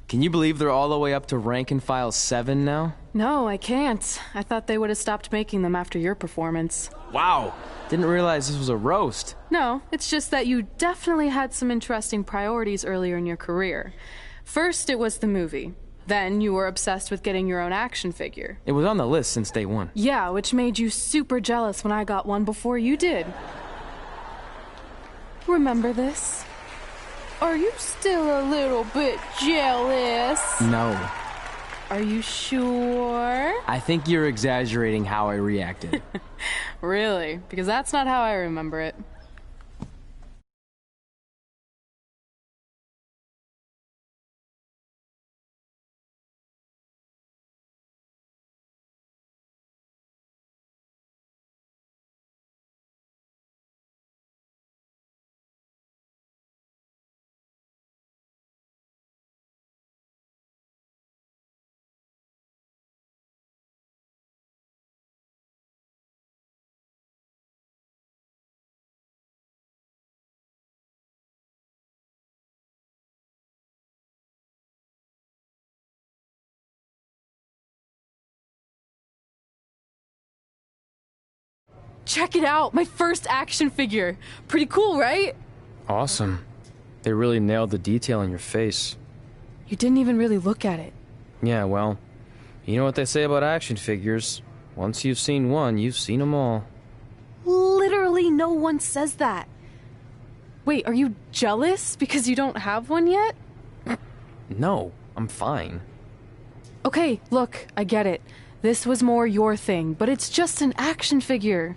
Can you believe they're all the way up to rank and file 7 now? No, I can't. I thought they would have stopped making them after your performance. Wow! Didn't realize this was a roast. No, it's just that you definitely had some interesting priorities earlier in your career. First, it was the movie. Then you were obsessed with getting your own action figure. It was on the list since day one. Yeah, which made you super jealous when I got one before you did. Remember this? Are you still a little bit jealous? No. Are you sure? I think you're exaggerating how I reacted. Really? Because that's not how I remember it. Check it out! My first action figure! Pretty cool, right? Awesome. They really nailed the detail in your face. You didn't even really look at it. Yeah, well, you know what they say about action figures. Once you've seen one, you've seen them all. Literally no one says that. Wait, are you jealous because you don't have one yet? No, I'm fine. Okay, look, I get it. This was more your thing, but it's just an action figure.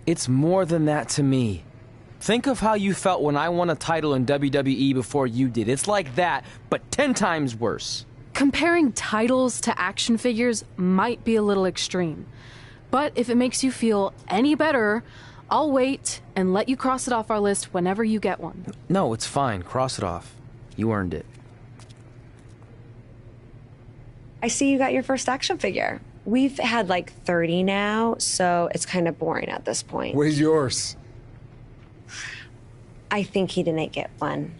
It's more than that to me. Think of how you felt when I won a title in WWE before you did. It's like that, but 10 times worse. Comparing titles to action figures might be a little extreme. But if it makes you feel any better, I'll wait and let you cross it off our list whenever you get one. No, it's fine. Cross it off. You earned it. I see you got your first action figure. We've had like 30 now, so it's kind of boring at this point. Where's yours? I think he didn't get one.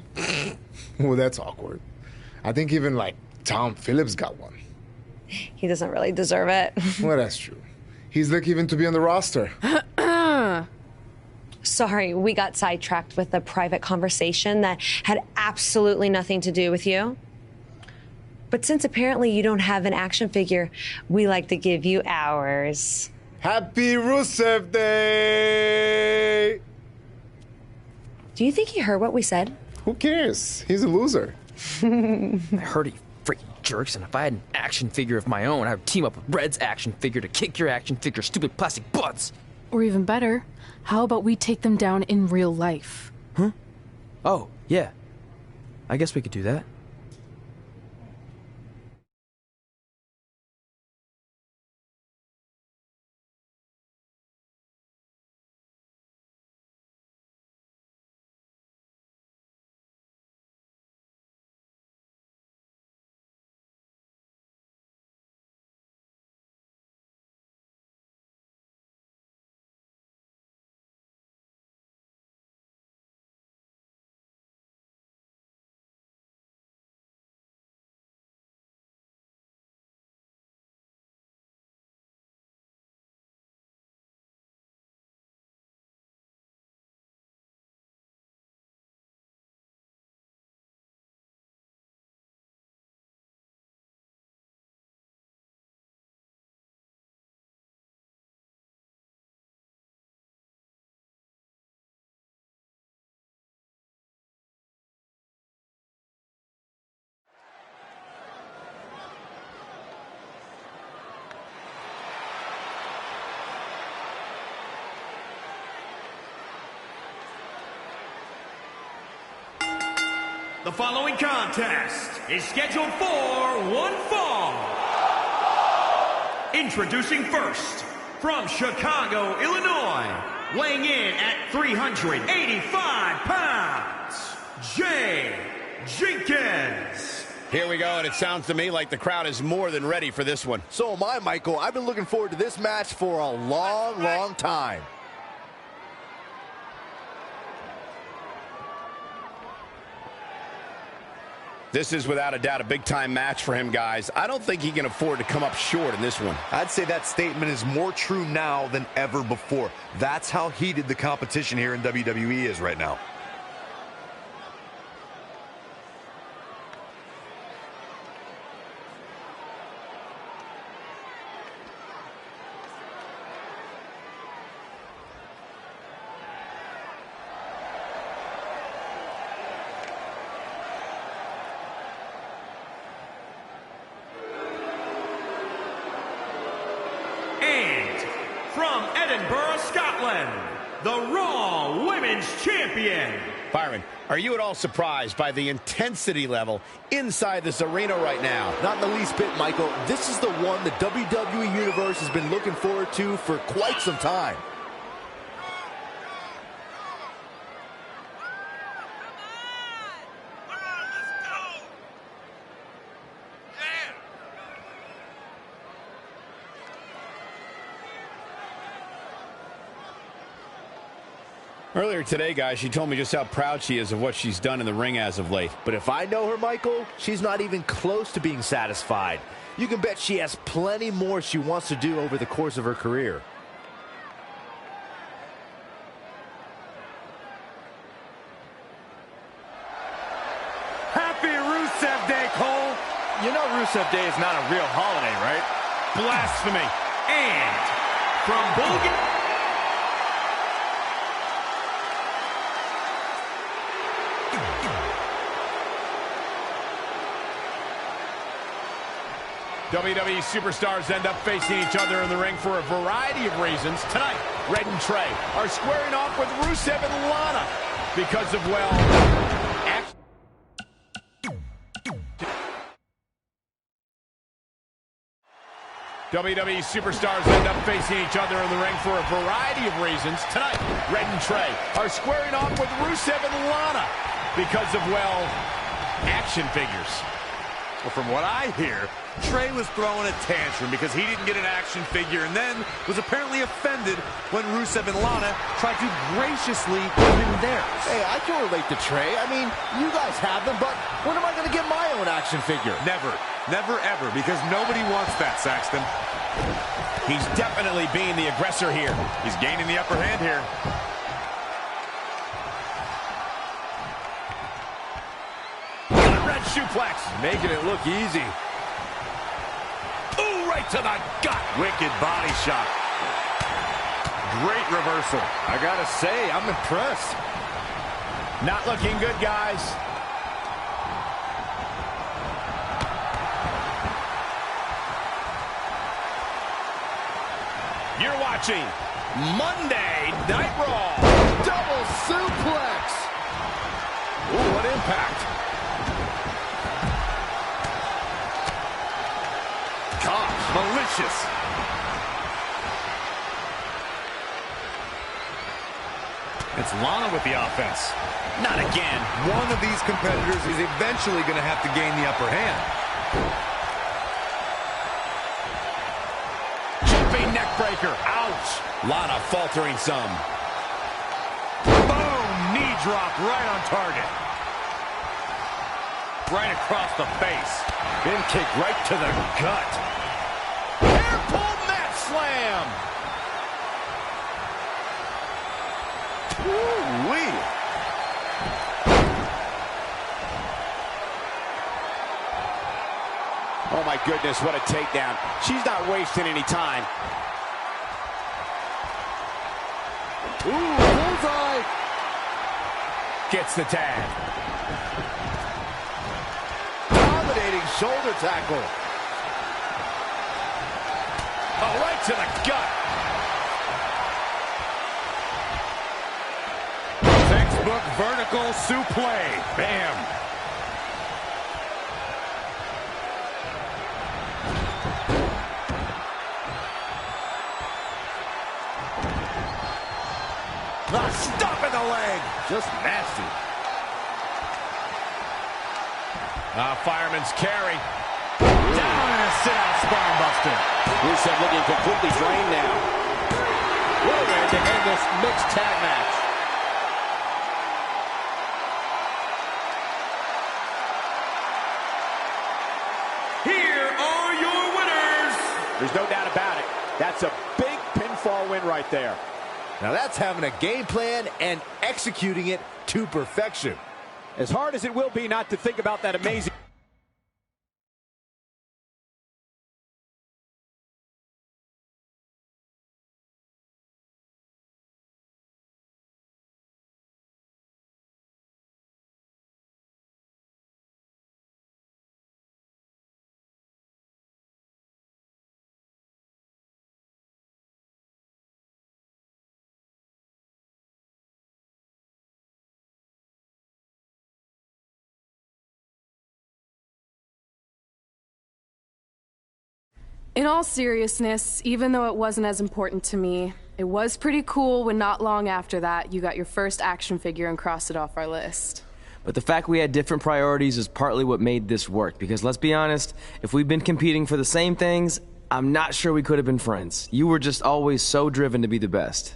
Well, that's awkward. I think even like Tom Phillips got one. He doesn't really deserve it. Well, that's true. He's lucky even to be on the roster. Sorry, we got sidetracked with a private conversation that had absolutely nothing to do with you. But since apparently you don't have an action figure, we like to give you ours. Happy Rusev Day! Do you think he heard what we said? Who cares? He's a loser. I heard he freaking jerks, and if I had an action figure of my own, I would team up with Red's action figure to kick your action figure stupid plastic butts. Or even better, how about we take them down in real life? Huh? Oh, yeah. I guess we could do that. The following contest is scheduled for one fall. Introducing first, from Chicago, Illinois, weighing in at 385 pounds, Jay Jenkins. Here we go, and it sounds to me like the crowd is more than ready for this one. So am I, Michael. I've been looking forward to this match for a long, long time. This is without a doubt a big-time match for him, guys. I don't think he can afford to come up short in this one. I'd say that statement is more true now than ever before. That's how heated the competition here in WWE is right now. From Edinburgh, Scotland, the Raw Women's Champion. Byron, are you at all surprised by the intensity level inside this arena right now? Not in the least bit, Michael. This is the one the WWE Universe has been looking forward to for quite some time. Earlier today, guys, she told me just how proud she is of what she's done in the ring as of late. But if I know her, Michael, she's not even close to being satisfied. You can bet she has plenty more she wants to do over the course of her career. Happy Rusev Day, Cole! You know Rusev Day is not a real holiday, right? Blasphemy. And from Bulgaria. WWE superstars end up facing each other in the ring for a variety of reasons. Tonight, Red and Trey are squaring off with Rusev and Lana because of, well, WWE superstars end up facing each other in the ring for a variety of reasons. Tonight, Red and Trey are squaring off with Rusev and Lana because of, well, action figures. Well, from what I hear, Trey was throwing a tantrum because he didn't get an action figure and then was apparently offended when Rusev and Lana tried to graciously give him theirs. Hey, I can relate to Trey. I mean, you guys have them, but when am I going to get my own action figure? Never. Never, ever, because nobody wants that, Saxton. He's definitely being the aggressor here. He's gaining the upper hand here. Red suplex. Making it look easy. Ooh, right to the gut. Wicked body shot. Great reversal. I gotta say, I'm impressed. Not looking good, guys. You're watching Monday Night Raw. Double suplex. Ooh, what impact. Gosh, malicious. It's Lana with the offense. Not again. One of these competitors is eventually going to have to gain the upper hand. Jumping neck breaker. Ouch. Lana faltering some. Boom! Knee drop right on target. Right across the face. Bin kick right to the gut. Hair pull mat slam. Woo-wee. Oh my goodness, what a takedown. She's not wasting any time. Ooh, bullseye. Gets the tag. Dominating shoulder tackle. Oh, right to the gut. Textbook vertical suplex. Bam. Stop in the leg. Just nasty. Fireman's carry. Down and a sit-out spine buster. Rusev looking completely drained now. What a way to end this mixed tag match. There's no doubt about it. That's a big pinfall win right there. Now that's having a game plan and executing it to perfection. As hard as it will be not to think about that amazing... In all seriousness, even though it wasn't as important to me, it was pretty cool when not long after that you got your first action figure and crossed it off our list. But the fact we had different priorities is partly what made this work, because let's be honest, if we'd been competing for the same things, I'm not sure we could have been friends. You were just always so driven to be the best.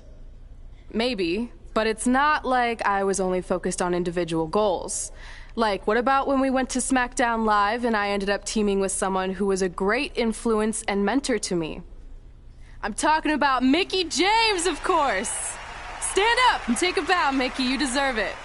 Maybe, but it's not like I was only focused on individual goals. Like, what about when we went to SmackDown Live and I ended up teaming with someone who was a great influence and mentor to me? I'm talking about Mickie James, of course! Stand up and take a bow, Mickie, you deserve it.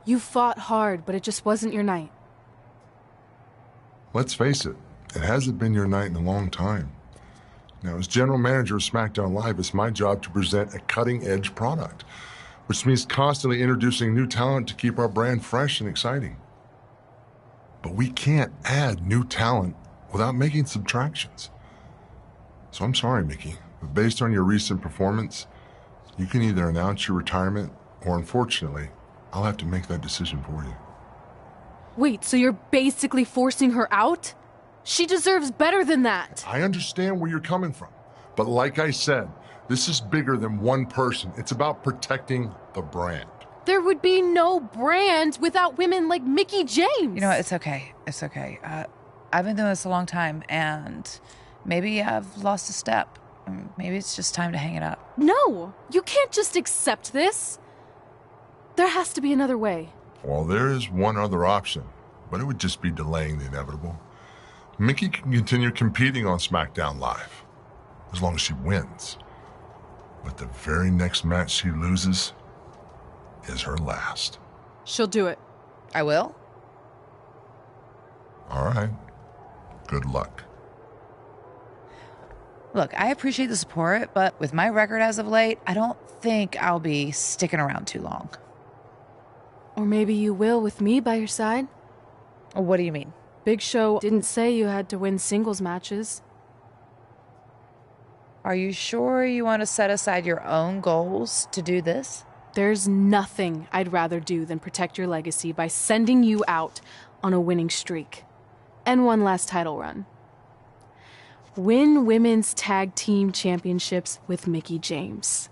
You fought hard, but it just wasn't your night. Let's face it, it hasn't been your night in a long time. Now, as general manager of SmackDown Live, it's my job to present a cutting-edge product, which means constantly introducing new talent to keep our brand fresh and exciting. But we can't add new talent without making subtractions. So I'm sorry, Mickie, but based on your recent performance, you can either announce your retirement or, unfortunately, I'll have to make that decision for you. Wait, so you're basically forcing her out? She deserves better than that. I understand where you're coming from, but like I said, this is bigger than one person. It's about protecting the brand. There would be no brand without women like Mickie James. You know what? It's okay. It's okay. I've been doing this a long time, and maybe I've lost a step. Maybe it's just time to hang it up. No, you can't just accept this. There has to be another way. Well, there is one other option, but it would just be delaying the inevitable. Mickie can continue competing on SmackDown Live, as long as she wins. But the very next match she loses is her last. She'll do it. I will? All right. Good luck. Look, I appreciate the support, but with my record as of late, I don't think I'll be sticking around too long. Or maybe you will with me by your side. What do you mean? Big Show didn't say you had to win singles matches. Are you sure you want to set aside your own goals to do this? There's nothing I'd rather do than protect your legacy by sending you out on a winning streak. And one last title run. Win women's tag team championships with Mickie James.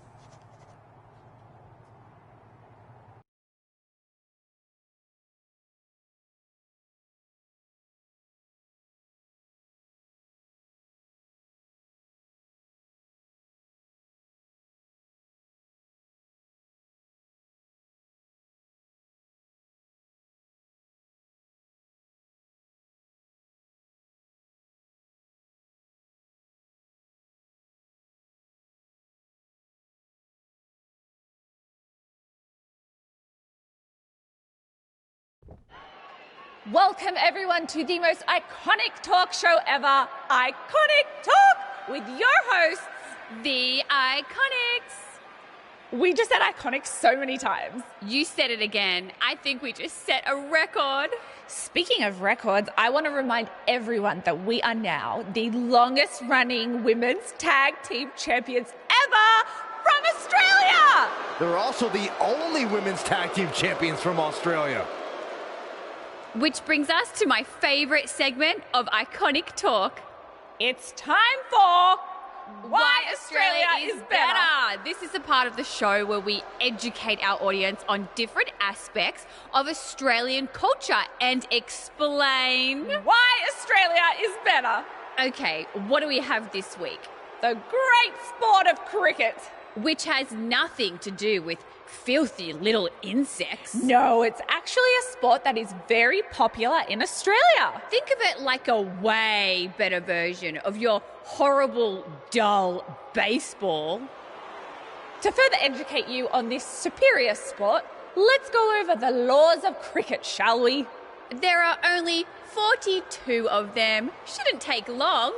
Welcome everyone to the most iconic talk show ever, Iconic Talk, with your hosts, the Iconics. We just said iconic so many times. You said it again. I think we just set a record. Speaking of records, I want to remind everyone that we are now the longest running women's tag team champions ever from Australia. They're also the only women's tag team champions from Australia. Which brings us to my favorite segment of Iconic Talk. It's time for Why Australia is Better. This is the part of the show where we educate our audience on different aspects of Australian culture and explain Why Australia is better. Okay, what do we have this week? The great sport of cricket. Which has nothing to do with filthy little insects. No, it's actually a sport that is very popular in Australia. Think of it like a way better version of your horrible, dull baseball. To further educate you on this superior sport, let's go over the laws of cricket, shall we? There are only 42 of them. Shouldn't take long.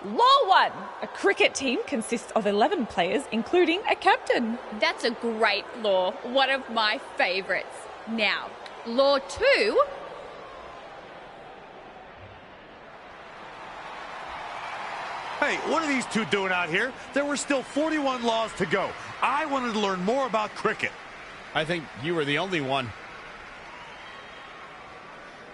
Law 1. A cricket team consists of 11 players, including a captain. That's a great law. One of my favourites. Now, Law 2. Hey, what are these two doing out here? There were still 41 laws to go. I wanted to learn more about cricket. I think you were the only one.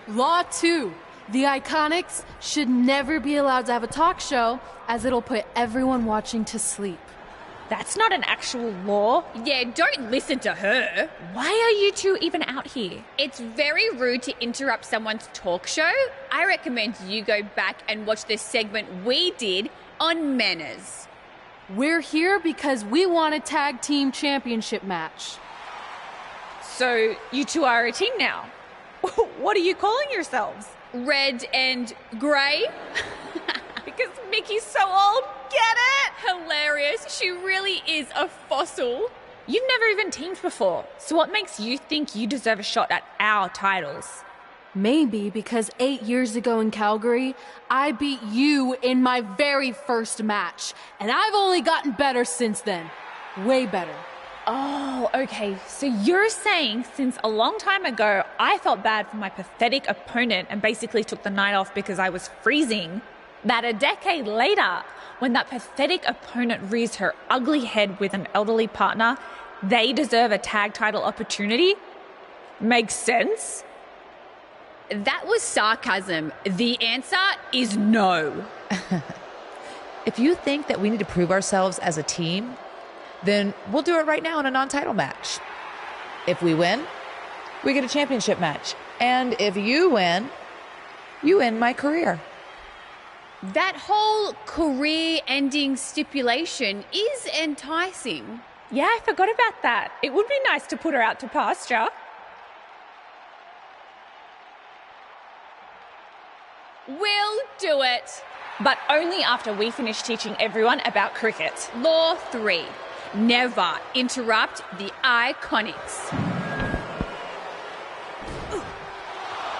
Law 2. The Iconics should never be allowed to have a talk show, as it'll put everyone watching to sleep. That's not an actual law. Yeah, don't listen to her. Why are you two even out here? It's very rude to interrupt someone's talk show. I recommend you go back and watch the segment we did on manners. We're here because we want a tag team championship match. So you two are a team now. What are you calling yourselves? Red and grey. Because Mickie's so old, get it? Hilarious. She really is a fossil. You've never even teamed before, so what makes you think you deserve a shot at our titles? Maybe because 8 years ago in Calgary, I beat you in my very first match, and I've only gotten better since then. Way better. Oh, okay. So you're saying since a long time ago, I felt bad for my pathetic opponent and basically took the night off because I was freezing, that a decade later, when that pathetic opponent rears her ugly head with an elderly partner, they deserve a tag title opportunity? Makes sense? That was sarcasm. The answer is no. If you think that we need to prove ourselves as a team, then we'll do it right now in a non-title match. If we win, we get a championship match. And if you win, you end my career. That whole career-ending stipulation is enticing. Yeah, I forgot about that. It would be nice to put her out to pasture. We'll do it. But only after we finish teaching everyone about cricket. Law 3. Never interrupt the Iconics.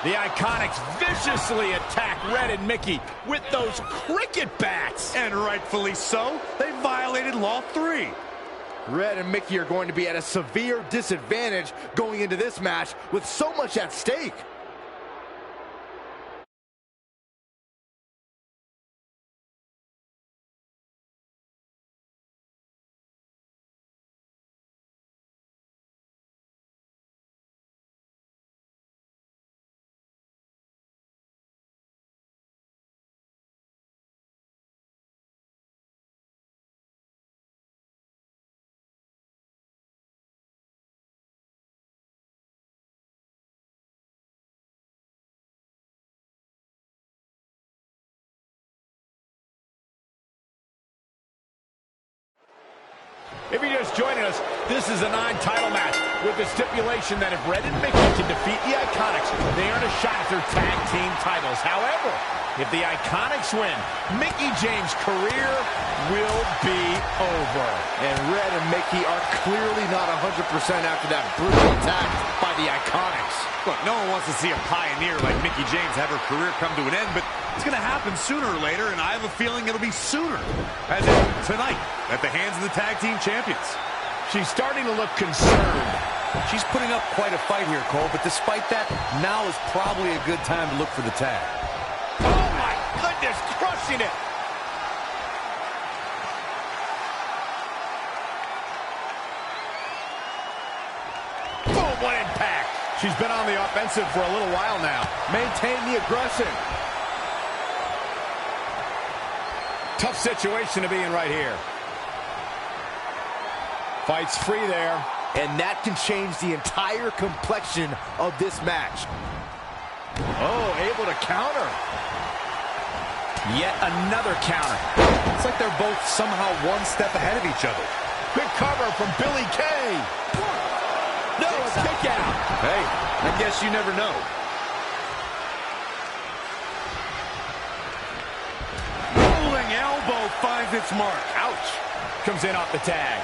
The Iconics viciously attack Red and Mickie with those cricket bats. And rightfully so. They violated Law 3. Red and Mickie are going to be at a severe disadvantage going into this match with so much at stake. If you're just joining us, this is a non-title match with the stipulation that if Red and Mickie can defeat the Iconics, they earn a shot at their tag team titles. However, if the Iconics win, Mickie James' career will be over. And Red and Mickie are clearly not 100% after that brutal attack by the Iconics. Look, no one wants to see a pioneer like Mickie James have her career come to an end, but it's going to happen sooner or later, and I have a feeling it'll be sooner, as in tonight, at the hands of the tag team champions. She's starting to look concerned. She's putting up quite a fight here, Cole, but despite that, now is probably a good time to look for the tag. Oh my goodness, crushing it. Oh, what impact. She's been on the offensive for a little while now. Maintain the aggression. Tough situation to be in right here. Fights free there. And that can change the entire complexion of this match. Oh, able to counter. Yet another counter. It's like they're both somehow one step ahead of each other. Quick cover from Billie Kay. No, a kick out. Hey, I guess you never know. Rolling elbow finds its mark. Ouch. Comes in off the tag.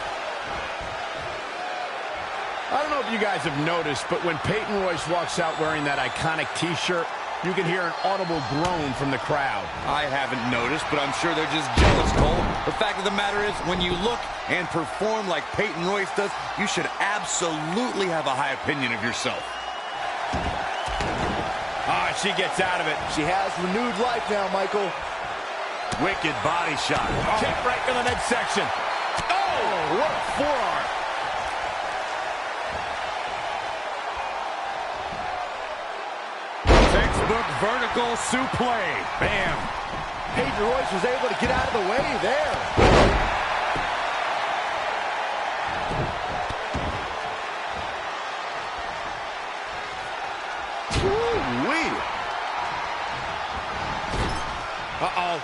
I don't know if you guys have noticed, but when Peyton Royce walks out wearing that iconic T-shirt, you can hear an audible groan from the crowd. I haven't noticed, but I'm sure they're just jealous, Cole. The fact of the matter is, when you look and perform like Peyton Royce does, you should absolutely have a high opinion of yourself. Ah, she gets out of it. She has renewed life now, Michael. Wicked body shot. Oh. Kick right to the midsection. Oh, what a forearm. Textbook vertical suplex. Bam. Peyton Royce was able to get out of the way there. Woo-wee. Uh-oh.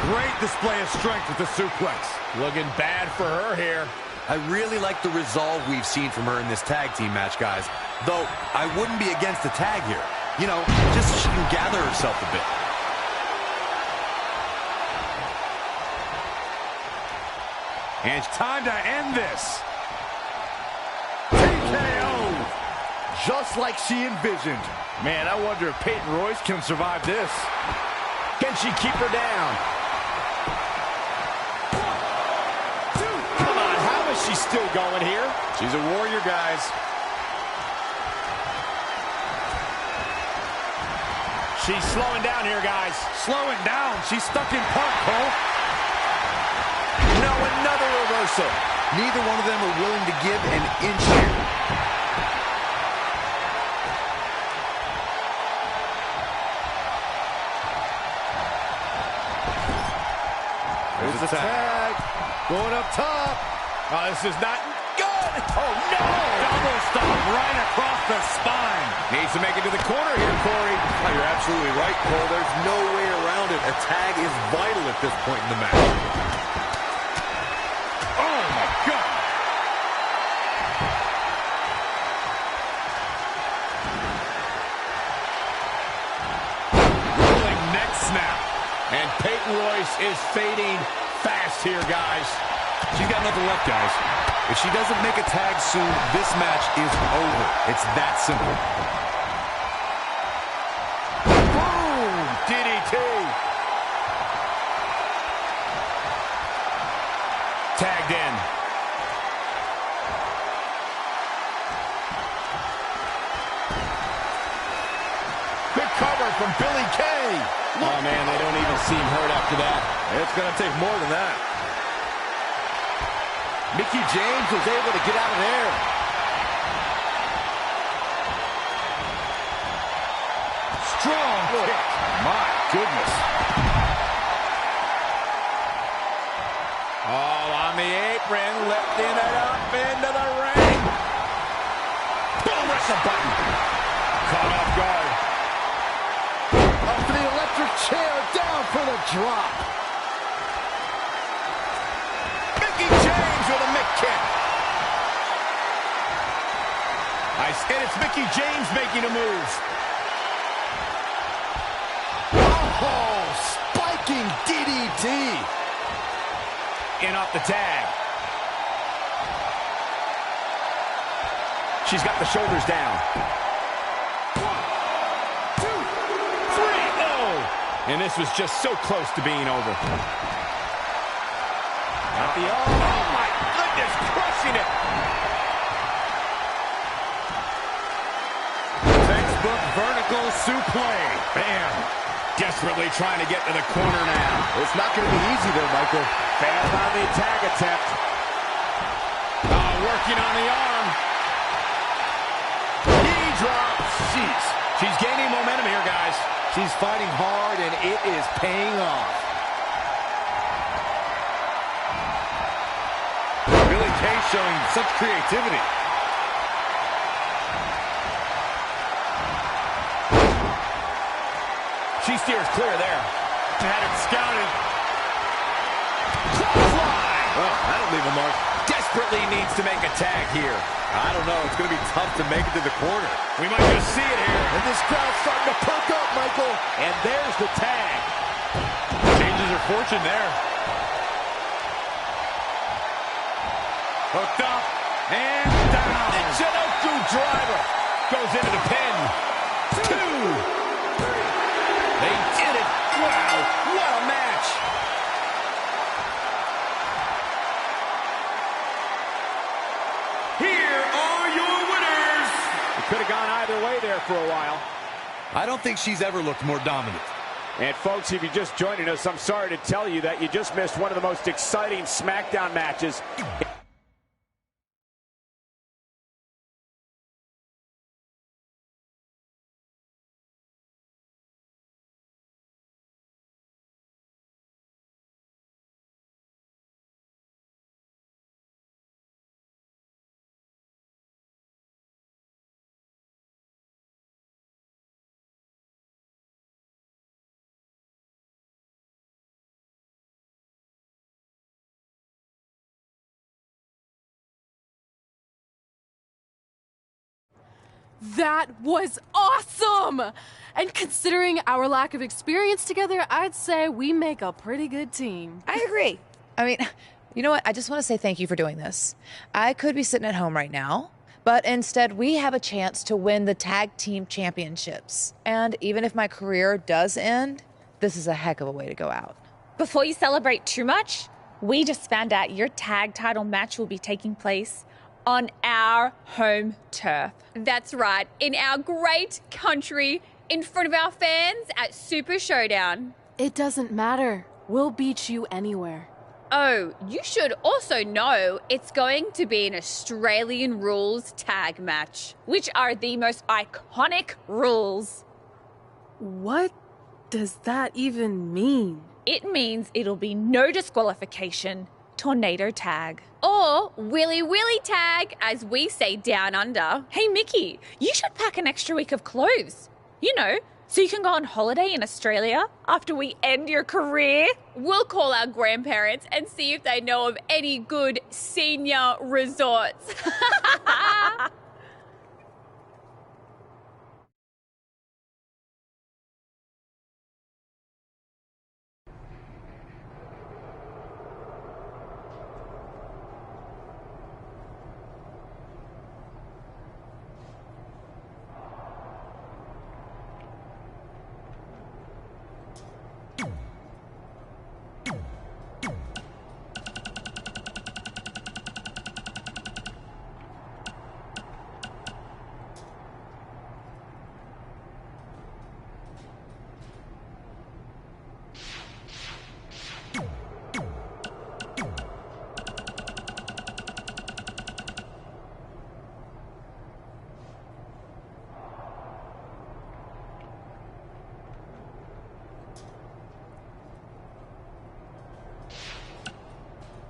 Great display of strength with the suplex. Looking bad for her here. I really like the resolve we've seen from her in this tag team match, guys. Though, I wouldn't be against the tag here. You know, just so she can gather herself a bit. And it's time to end this. TKO. Just like she envisioned. Man, I wonder if Peyton Royce can survive this. Can she keep her down? She's still going here. She's a warrior, guys. She's slowing down here, guys. Slowing down. She's stuck in park, Cole. No, another reversal. Neither one of them are willing to give an inch here. There's the tag. Going up top. Oh, this is not good. Oh, no. Double stomp right across the spine. Needs to make it to the corner here, Corey. Oh, you're absolutely right, Cole. There's no way around it. A tag is vital at this point in the match. Oh, my God. Rolling neck snap. And Peyton Royce is fading fast here, guys. She's got nothing left, guys. If she doesn't make a tag soon, this match is over. It's that simple. Boom! DDT. Tagged in. Quick cover from Billie Kay. Oh, man, they don't even seem hurt after that. It's going to take more than that. Mickie James was able to get out of there. Strong kick. My goodness. All on the apron, lifting it up into the ring. Boom, that's a button. Caught off guard. Up to the electric chair, down for the drop. Mickie James with a Mick kick. And it's Mickie James making a move. Oh, spiking DDT. In off the tag. She's got the shoulders down. 1, 2, 3. Oh! And this was just so close to being over. Not the oh my goodness, crushing it. Textbook vertical suplex. Bam. Desperately trying to get to the corner now. It's not going to be easy there, Michael. Failed on the tag attempt. working on the arm. Knee drop. Jeez. She's gaining momentum here, guys. She's fighting hard, and it is paying off. Billie Kay showing such creativity. She steers clear there. Had it scouted. Clothesline! Well, that'll leave a mark. Desperately needs to make a tag here. I don't know. It's going to be tough to make it to the corner. We might just see it here. And this crowd's starting to perk up, Michael. And there's the tag. Changes her fortune there. Hooked up and down. The Chinoku driver goes into the pin. 2. They did it. Wow, what a match. Here are your winners. It could have gone either way there for a while. I don't think she's ever looked more dominant. And folks, if you're just joining us, I'm sorry to tell you that you just missed one of the most exciting SmackDown matches. That was awesome! And considering our lack of experience together, I'd say we make a pretty good team. I agree. I mean, you know what? I just want to say thank you for doing this. I could be sitting at home right now, but instead we have a chance to win the tag team championships. And even if my career does end, this is a heck of a way to go out. Before you celebrate too much, we just found out your tag title match will be taking place on our home turf. That's right, in our great country, in front of our fans at Super Showdown. It doesn't matter. We'll beat you anywhere. Oh, you should also know it's going to be an Australian rules tag match, which are the most iconic rules. What does that even mean? It means it'll be no disqualification, tornado tag. Or Willy Willy tag, as we say down under. Hey, Mickie, you should pack an extra week of clothes. You know, so you can go on holiday in Australia after we end your career. We'll call our grandparents and see if they know of any good senior resorts.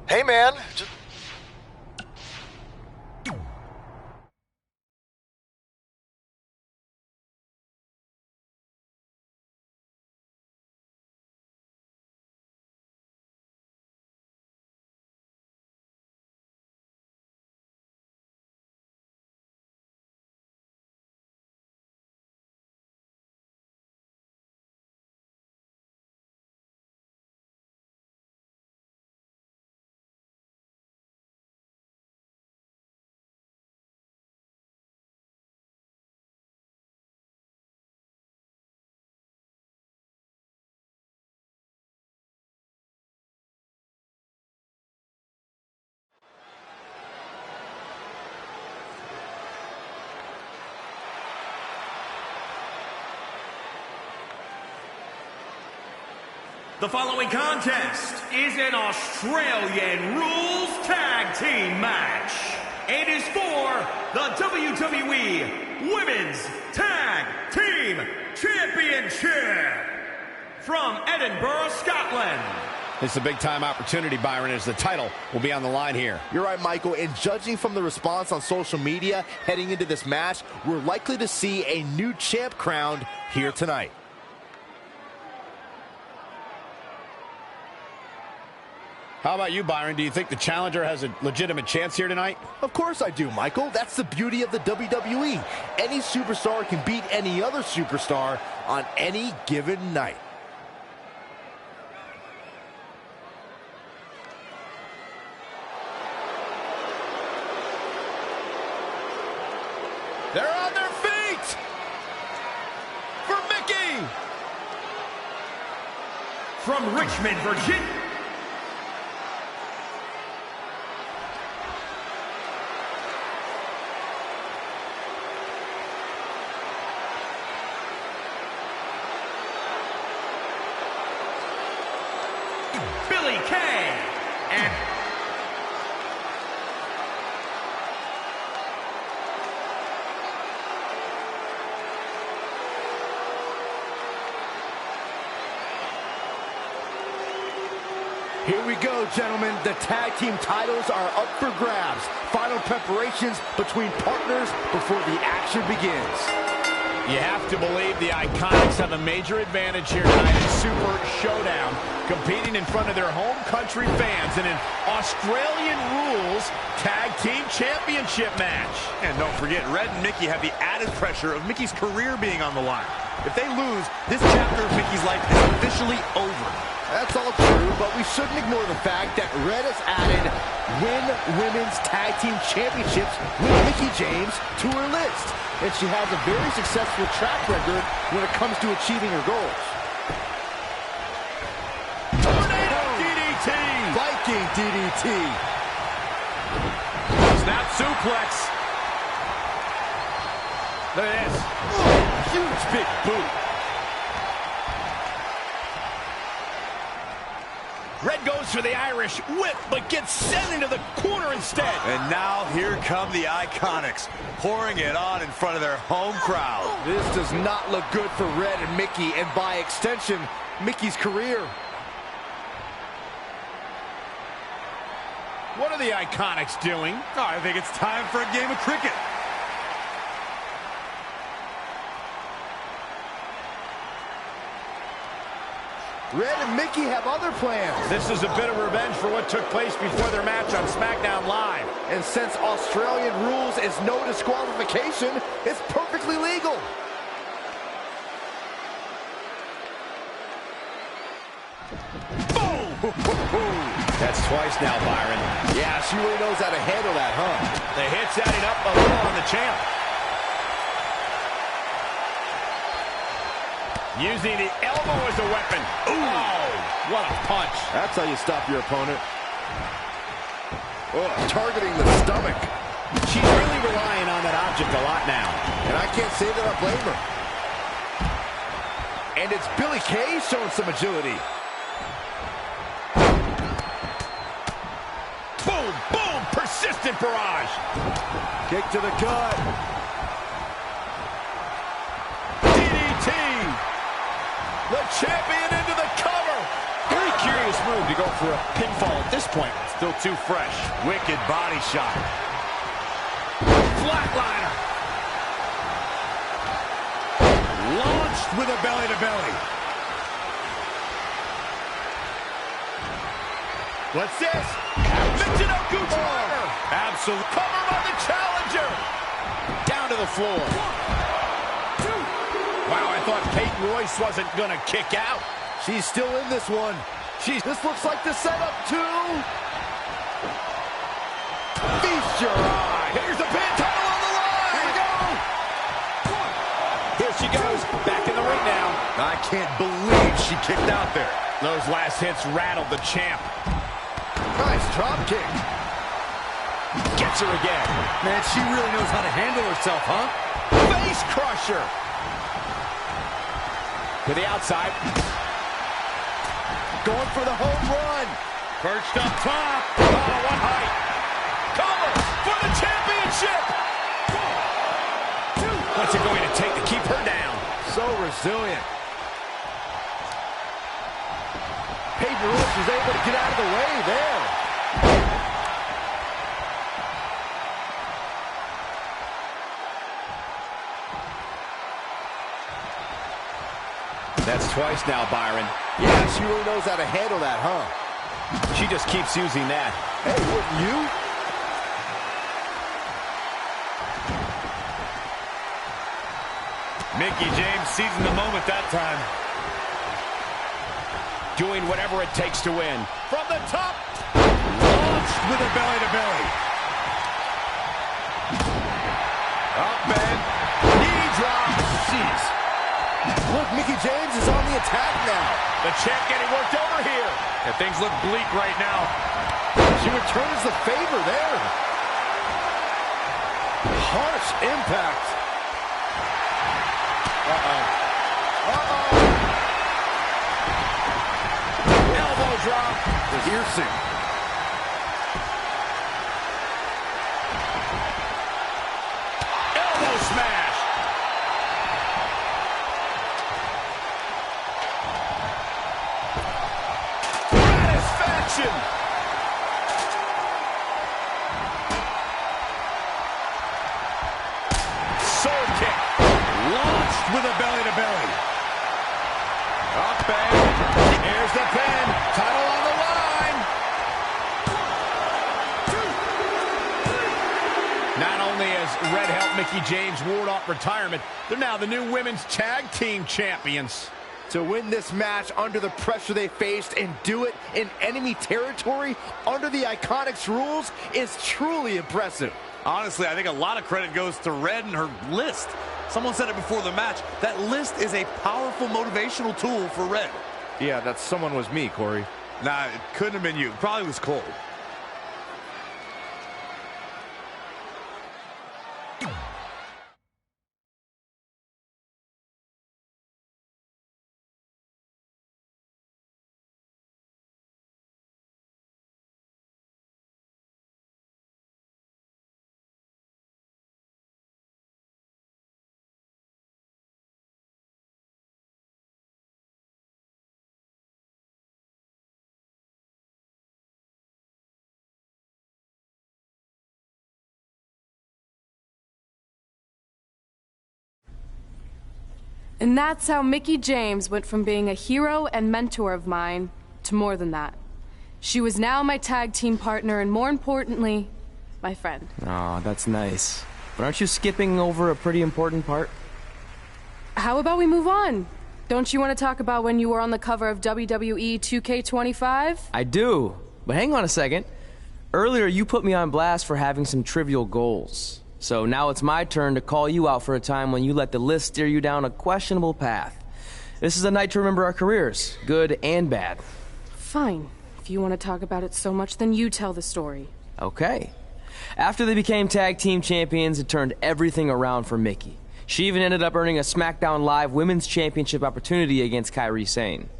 Hey, man. The following contest is an Australian Rules Tag Team match. it is for the WWE Women's Tag Team Championship from Edinburgh, Scotland. It's a big-time opportunity, Byron, as the title will be on the line here. You're right, Michael, and judging from the response on social media heading into this match, we're likely to see a new champ crowned here tonight. How about you, Byron? Do you think the challenger has a legitimate chance here tonight? Of course I do, Michael. That's the beauty of the WWE. Any superstar can beat any other superstar on any given night. They're on their feet! For Mickie! From Richmond, Virginia. Billy Kay. And here we go, gentlemen. The tag team titles are up for grabs. Final preparations between partners before the action begins. You have to believe the Iconics have a major advantage here tonight in Super Showdown, competing in front of their home country fans in an Australian Rules Tag Team Championship match. And don't forget, Red and Mickie have the added pressure of Mickie's career being on the line. If they lose, this chapter of Mickie's life is officially over. That's all true, but we shouldn't ignore the fact that Red has added Women's Tag Team Championships with Mickie James to her list. And she has a very successful track record when it comes to achieving her goals. Tornado DDT! Viking DDT. Snap suplex. Look at this. Huge big boot. Red goes for the Irish whip, but gets sent into the corner instead. And now here come the Iconics, pouring it on in front of their home crowd. This does not look good for Red and Mickie, and by extension, Mickie's career. What are the Iconics doing? Oh, I think it's time for a game of cricket. Red and Mickie have other plans. This is a bit of revenge for what took place before their match on SmackDown Live. And since Australian rules is no disqualification, it's perfectly legal. Boom! That's twice now, Byron. Yeah, she really knows how to handle that, huh? The hits adding up a little on the champ. Using the elbow as a weapon. Ooh, oh, what a punch. That's how you stop your opponent. Oh, targeting the stomach. She's really relying on that object a lot now. And I can't say that I blame her. And it's Billy Kay showing some agility. Boom, boom, persistent barrage. Kick to the gut. DDT. The champion into the cover. Very curious move to go for a pinfall at this point. Still too fresh. Wicked body shot. Flatliner. Launched with a belly-to-belly. What's this? Michinoku driver. Absolute. Cover by the challenger. Down to the floor. Wow, I thought Peyton Royce wasn't going to kick out. She's still in this one. This looks like the setup, too. Feast your eye. Here's the pin, title on the line. Here we go. Here she goes, back in the ring now. I can't believe she kicked out there. Those last hits rattled the champ. Nice drop kick. Gets her again. Man, she really knows how to handle herself, huh? Face crusher. To the outside. Going for the home run. Perched up top. Oh, what height. Cover for the champ. resilient. Peyton Royce was able to get out of the way there. That's twice now, Byron. Yeah, she really knows how to handle that, huh? She just keeps using that. Hey, wouldn't you? Mickie James seizing the moment that time. Doing whatever it takes to win. From the top. Launched with a belly-to-belly. Up and knee drop. Jeez. Look, Mickie James is on the attack now. The champ getting worked over here. Yeah, things look bleak right now. She returns the favor there. Harsh impact. Elbow drop. Piercing. Elbow smash. Satisfaction. Sword kick. Launched with a belly-to-belly. Up and here's the pin. Title on the line. Not only has Red helped Mickie James ward off retirement, they're now the new women's tag team champions. To win this match under the pressure they faced and do it in enemy territory under the Iconics rules is truly impressive. Honestly, I think a lot of credit goes to Red and her list. Someone said it before the match. That list is a powerful motivational tool for Red. Yeah, that someone was me, Corey. Nah, it couldn't have been you. It probably was Cole. And that's how Mickie James went from being a hero and mentor of mine to more than that. She was now my tag team partner and, more importantly, my friend. Aw, that's nice. But aren't you skipping over a pretty important part? How about we move on? Don't you want to talk about when you were on the cover of WWE 2K20? I do, but hang on a second. Earlier, you put me on blast for having some trivial goals. So now it's my turn to call you out for a time when you let the list steer you down a questionable path. This is a night to remember our careers, good and bad. Fine. If you want to talk about it so much, then you tell the story. Okay. After they became tag team champions, it turned everything around for Mickie. She even ended up earning a SmackDown Live Women's Championship opportunity against Kairi Sane.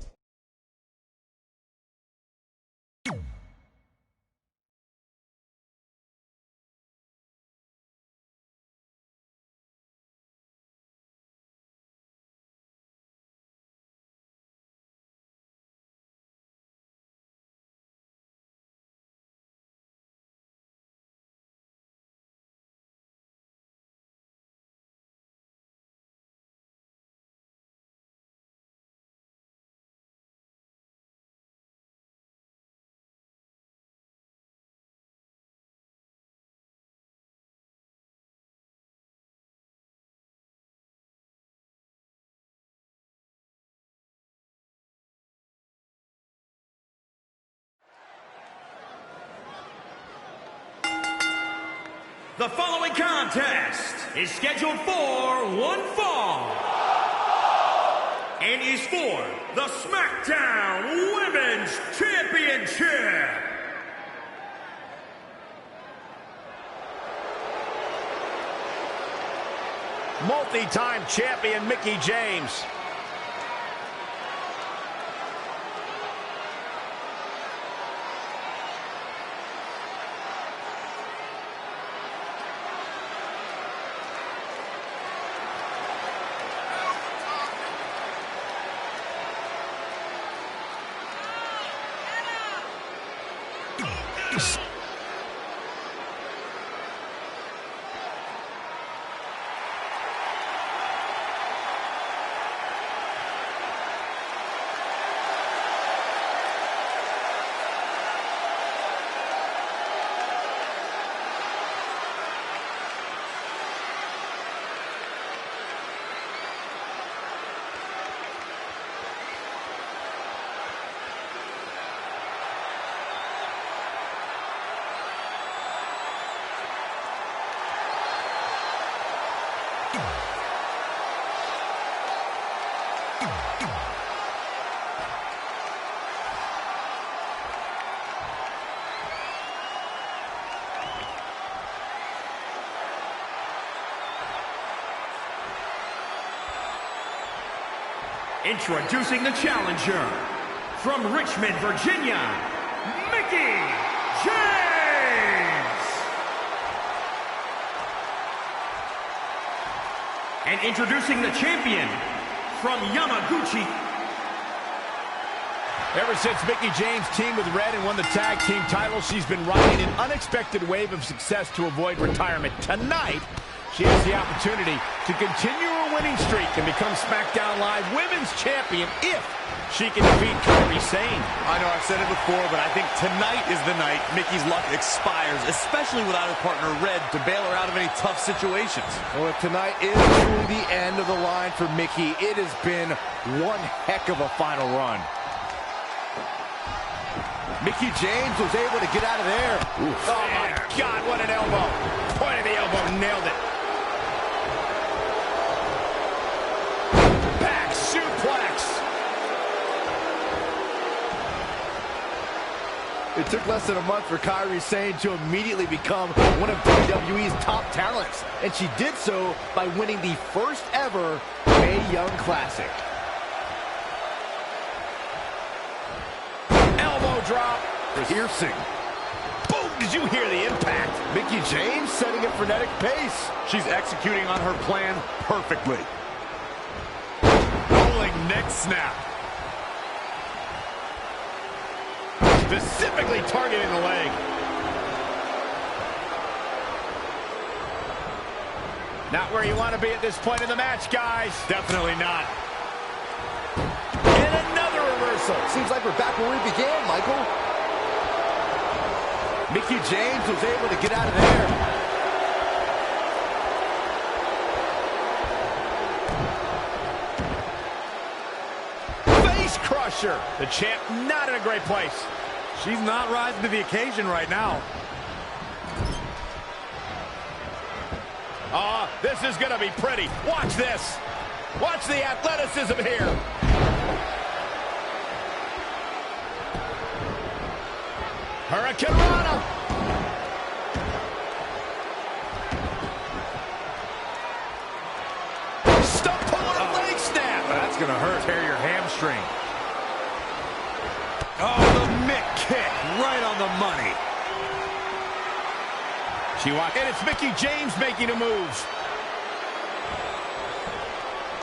The following contest is scheduled for one fall and is for the SmackDown Women's Championship. Multi-time champion Mickie James. Introducing the challenger, from Richmond, Virginia, Mickie James! And introducing the champion, from Yamaguchi. Ever since Mickie James teamed with Red and won the tag team title, she's been riding an unexpected wave of success to avoid retirement. Tonight, she has the opportunity to continue her winning streak and become SmackDown Live Women's Champion if she can defeat Kairi Sane. I know I've said it before, but I think tonight is the night Mickie's luck expires, especially without her partner Red to bail her out of any tough situations. Well, if tonight is truly the end of the line for Mickie, it has been one heck of a final run. Mickie James was able to get out of there. Oof. Oh, my God, what an elbow. Point of the elbow, nailed it. Back suplex. It took less than a month for Kairi Sane to immediately become one of WWE's top talents, and she did so by winning the first ever Mae Young Classic. Elbow drop. Piercing. Boom, did you hear the impact? Mickie James setting a frenetic pace. She's executing on her plan perfectly. Rolling neck snap. Specifically targeting the leg. Not where you want to be at this point in the match, guys. Definitely not. And another reversal. Seems like we're back where we began, Michael. Mickie James was able to get out of there. Face crusher. The champ not in a great place. She's not rising to the occasion right now. This is going to be pretty. Watch this. Watch the athleticism here. Hurricane Rana. Stump pulling a leg snap. That's going to hurt. Tear your hamstring. Oh, the Mick kick right on the money. And it's Mickie James making a move.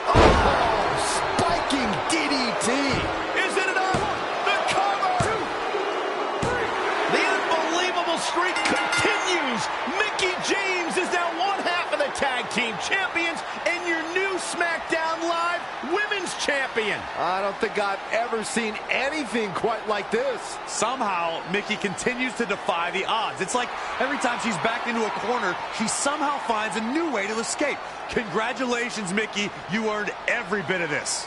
Oh, spiking DDT. Is it enough? The cover. The unbelievable streak continues. Mickie James is now one half of the tag team champions and your new SmackDown Live Women's Champion. I don't think I've ever seen anything quite like this. Somehow, Mickie continues to defy the odds. It's like every time she's backed into a corner, she somehow finds a new way to escape. Congratulations, Mickie. You earned every bit of this.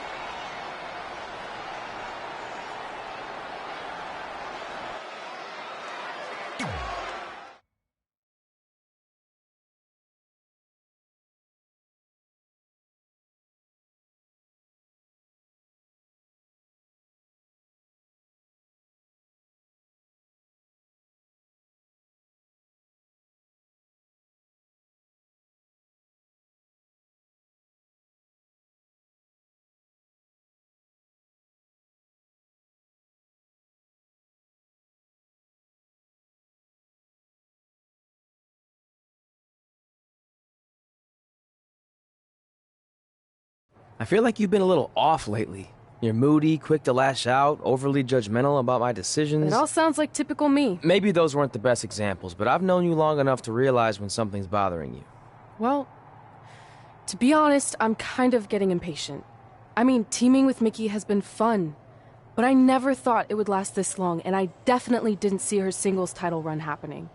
I feel like you've been a little off lately. You're moody, quick to lash out, overly judgmental about my decisions. It all sounds like typical me. Maybe those weren't the best examples, but I've known you long enough to realize when something's bothering you. Well, to be honest, I'm kind of getting impatient. I mean, teaming with Mickie has been fun, but I never thought it would last this long, and I definitely didn't see her singles title run happening.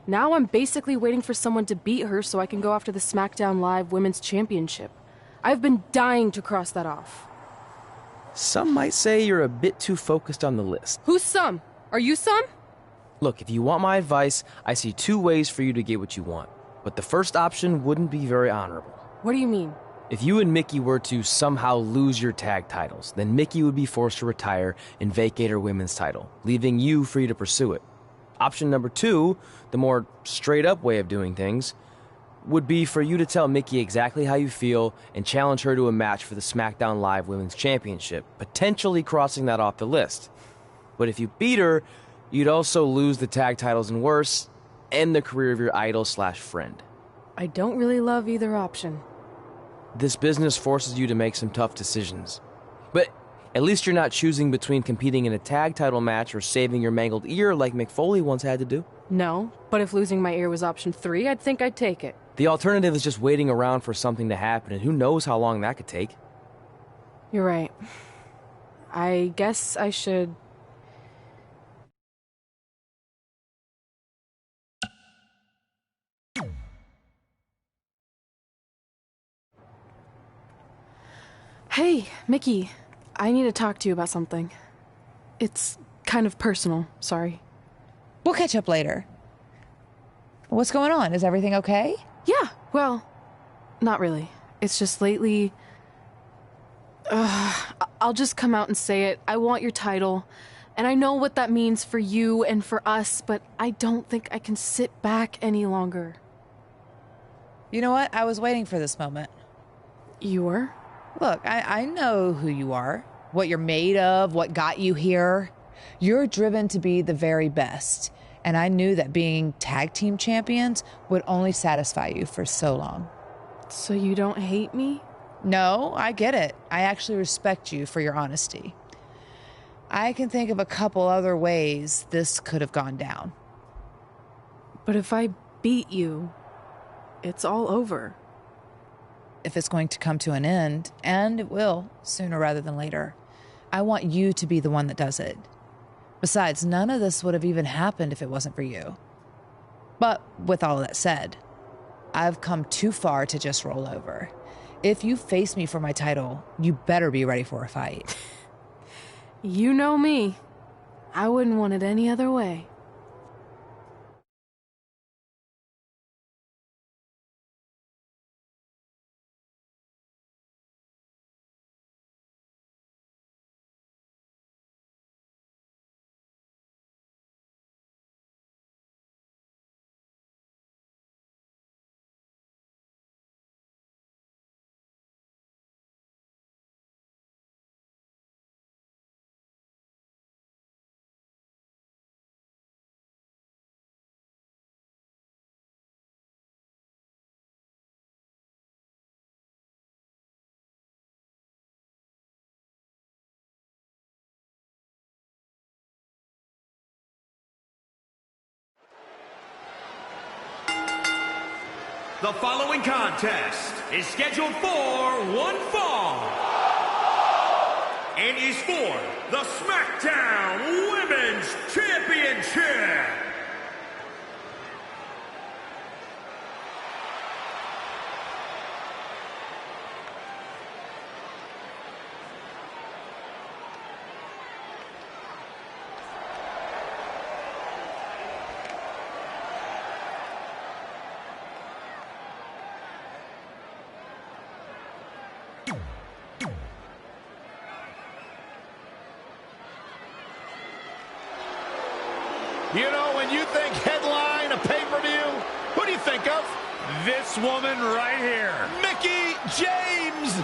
Now I'm basically waiting for someone to beat her so I can go after the SmackDown Live Women's Championship. I've been dying to cross that off. Some might say you're a bit too focused on the list. Who's some? Are you some? Look, if you want my advice, I see two ways for you to get what you want. But the first option wouldn't be very honorable. What do you mean? If you and Mickie were to somehow lose your tag titles, then Mickie would be forced to retire and vacate her women's title, leaving you free to pursue it. Option number two, the more straight-up way of doing things, would be for you to tell Mickie exactly how you feel and challenge her to a match for the SmackDown Live Women's Championship, potentially crossing that off the list. But if you beat her, you'd also lose the tag titles and worse, end the career of your idol/friend. I don't really love either option. This business forces you to make some tough decisions. But at least you're not choosing between competing in a tag title match or saving your mangled ear like Mick Foley once had to do. No, but if losing my ear was option 3, I'd think I'd take it. The alternative is just waiting around for something to happen, and who knows how long that could take. You're right. I guess I should... Hey, Mickie. I need to talk to you about something. It's kind of personal, sorry. We'll catch up later. What's going on? Is everything okay? Yeah, well, not really. It's just lately... I'll just come out and say it. I want your title. And I know what that means for you and for us, but I don't think I can sit back any longer. You know what? I was waiting for this moment. You were? Look, I know who you are, what you're made of, what got you here. You're driven to be the very best. And I knew that being tag team champions would only satisfy you for so long. So you don't hate me? No, I get it. I actually respect you for your honesty. I can think of a couple other ways this could have gone down. But if I beat you, it's all over. If it's going to come to an end, and it will, sooner rather than later, I want you to be the one that does it. Besides, none of this would have even happened if it wasn't for you. But with all that said, I've come too far to just roll over. If you face me for my title, you better be ready for a fight. You know me. I wouldn't want it any other way. The following contest is scheduled for one fall and is for the SmackDown Women's Championship. You know, when you think headline, a pay-per-view, who do you think of? This woman right here. Mickie James!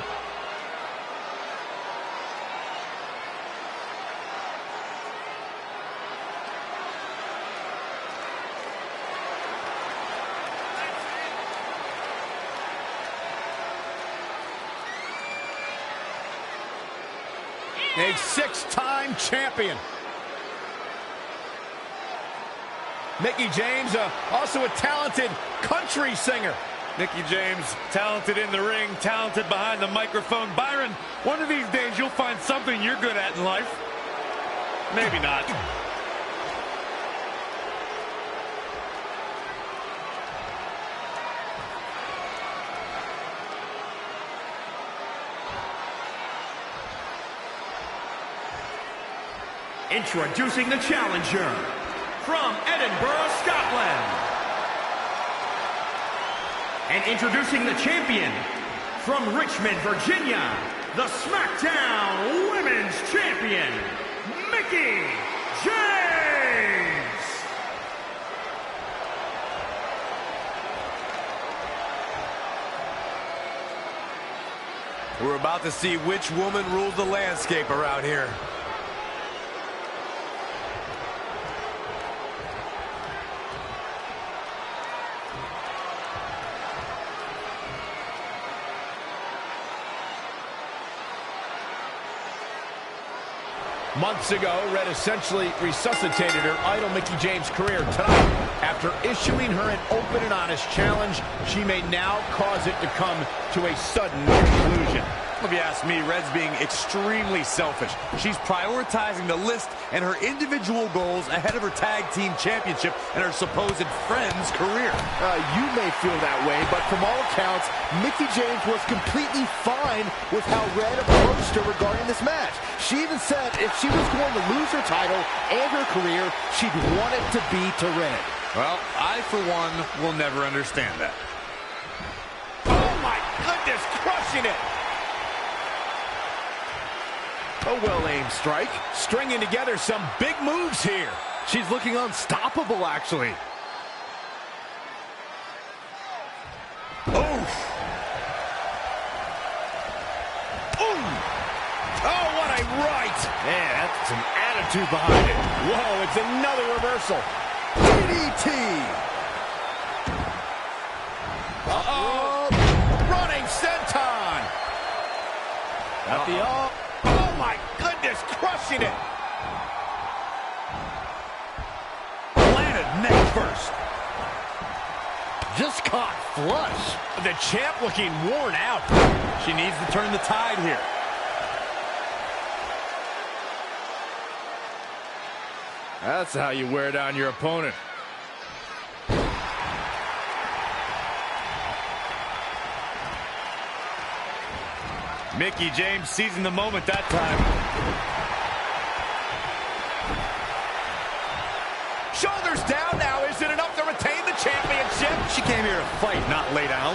A 6-time champion. Mickie James, also a talented country singer. Mickie James, talented in the ring, talented behind the microphone. Byron, one of these days you'll find something you're good at in life. Maybe not. Introducing the challenger from Edinburgh, Scotland. And introducing the champion from Richmond, Virginia, the SmackDown Women's Champion, Mickie James. We're about to see which woman rules the landscape around here. Months ago, Red essentially resuscitated her idol Mickie James' career. Tonight, after issuing her an open and honest challenge, she may now cause it to come to a sudden conclusion. If you ask me, Red's being extremely selfish. She's prioritizing the list and her individual goals ahead of her tag team championship and her supposed friend's career. You may feel that way, but from all accounts, Mickie James was completely fine with how Red approached her regarding this match. She even said if she was going to lose her title and her career, she'd want it to be to Red. Well, I, for one, will never understand that. Oh, my goodness, crushing it. A well-aimed strike, stringing together some big moves here. She's looking unstoppable, actually. Oof. Ooh. Oh, what a right. Man, that's some attitude behind it. Whoa, it's another reversal. DDT. Uh-oh. Running senton. At the oh, my goodness, crushing it. Planted neck first. Just caught flush. The champ looking worn out. She needs to turn the tide here. That's how you wear down your opponent. Mickie James seizing the moment that time. Shoulders down now. Is it enough to retain the championship? She came here to fight, not lay down.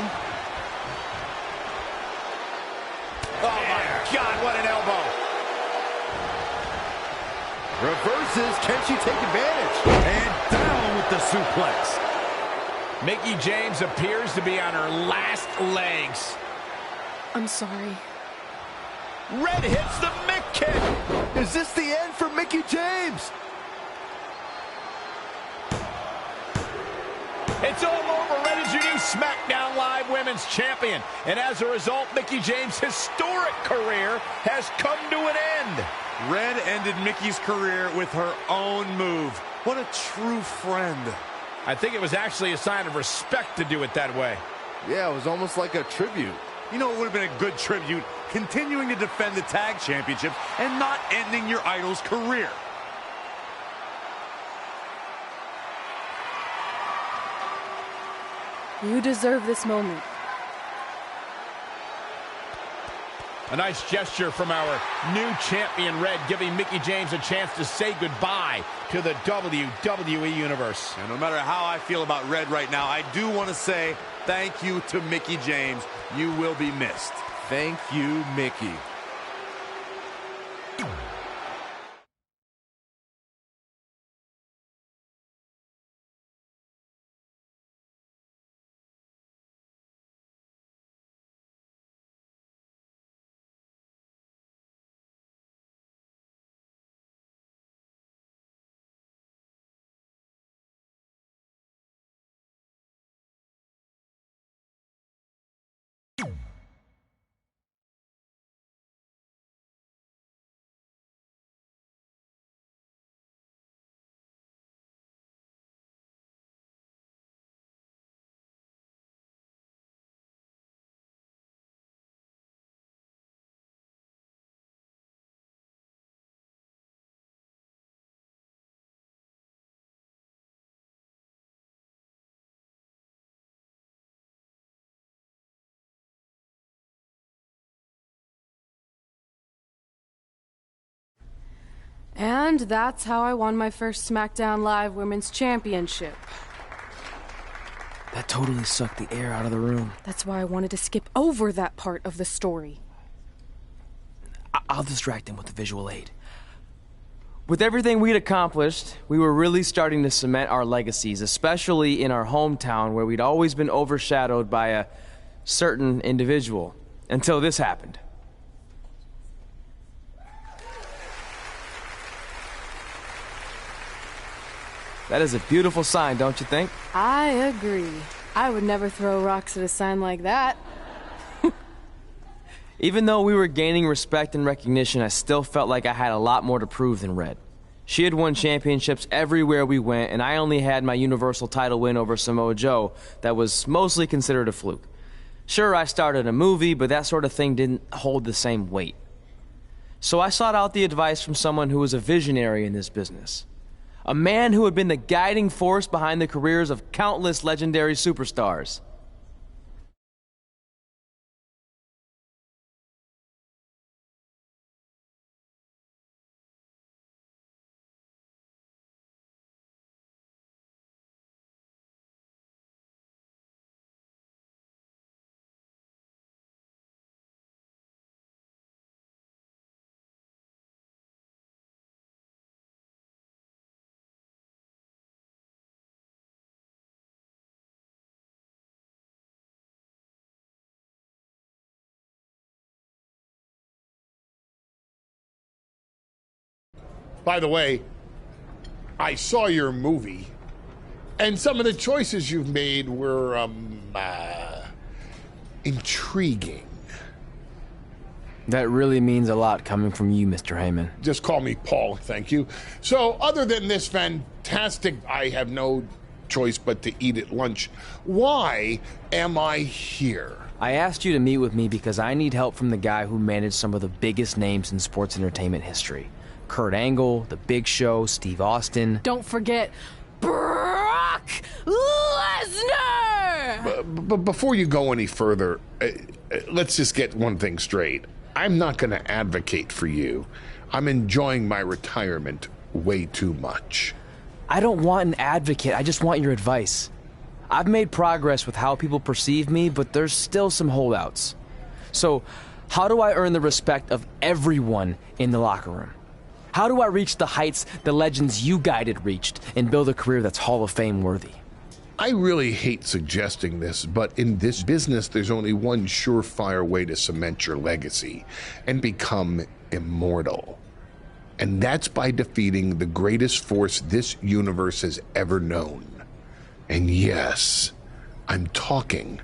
Oh, my God, what an elbow. Reverses. Can she take advantage? And down with the suplex. Mickie James appears to be on her last legs. I'm sorry. Red hits the Mick kick. Is this the end for Mickie James? It's all over. Red is your new SmackDown Live Women's Champion. And as a result, Mickie James' historic career has come to an end. Red ended Mickie's career with her own move. What a true friend. I think it was actually a sign of respect to do it that way. Yeah, it was almost like a tribute. You know, it would have been a good tribute, continuing to defend the tag championship and not ending your idol's career. You deserve this moment. A nice gesture from our new champion, Red, giving Mickie James a chance to say goodbye to the WWE Universe. And no matter how I feel about Red right now, I do want to say thank you to Mickie James. You will be missed. Thank you, Mickie. And that's how I won my first SmackDown Live Women's Championship. That totally sucked the air out of the room. That's why I wanted to skip over that part of the story. I'll distract him with the visual aid. With everything we'd accomplished, we were really starting to cement our legacies, especially in our hometown where we'd always been overshadowed by a certain individual, until this happened. That is a beautiful sign, don't you think? I agree. I would never throw rocks at a sign like that. Even though we were gaining respect and recognition, I still felt like I had a lot more to prove than Red. She had won championships everywhere we went, and I only had my Universal title win over Samoa Joe that was mostly considered a fluke. Sure, I started a movie, but that sort of thing didn't hold the same weight. So I sought out the advice from someone who was a visionary in this business. A man who had been the guiding force behind the careers of countless legendary superstars. By the way, I saw your movie, and some of the choices you've made were, intriguing. That really means a lot coming from you, Mr. Heyman. Just call me Paul, thank you. So, other than this fantastic, I have no choice but to eat at lunch, why am I here? I asked you to meet with me because I need help from the guy who managed some of the biggest names in sports entertainment history. Kurt Angle, The Big Show, Steve Austin. Don't forget Brock Lesnar! But before you go any further, let's just get one thing straight. I'm not going to advocate for you. I'm enjoying my retirement way too much. I don't want an advocate, I just want your advice. I've made progress with how people perceive me, but there's still some holdouts. So, how do I earn the respect of everyone in the locker room? How do I reach the heights the legends you guided reached and build a career that's Hall of Fame worthy? I really hate suggesting this, but in this business, there's only one surefire way to cement your legacy and become immortal. And that's by defeating the greatest force this universe has ever known. And yes, I'm talking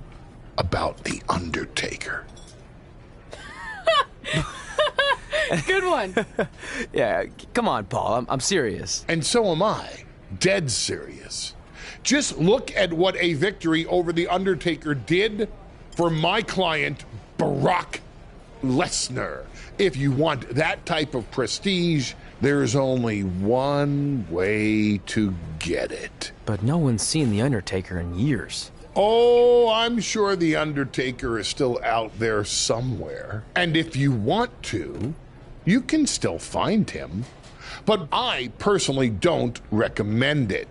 about the Undertaker. Good one. Yeah, come on, Paul. I'm serious. And so am I. Dead serious. Just look at what a victory over The Undertaker did for my client, Brock Lesnar. If you want that type of prestige, there's only one way to get it. But no one's seen The Undertaker in years. Oh, I'm sure The Undertaker is still out there somewhere. And if you want to, you can still find him. But I personally don't recommend it.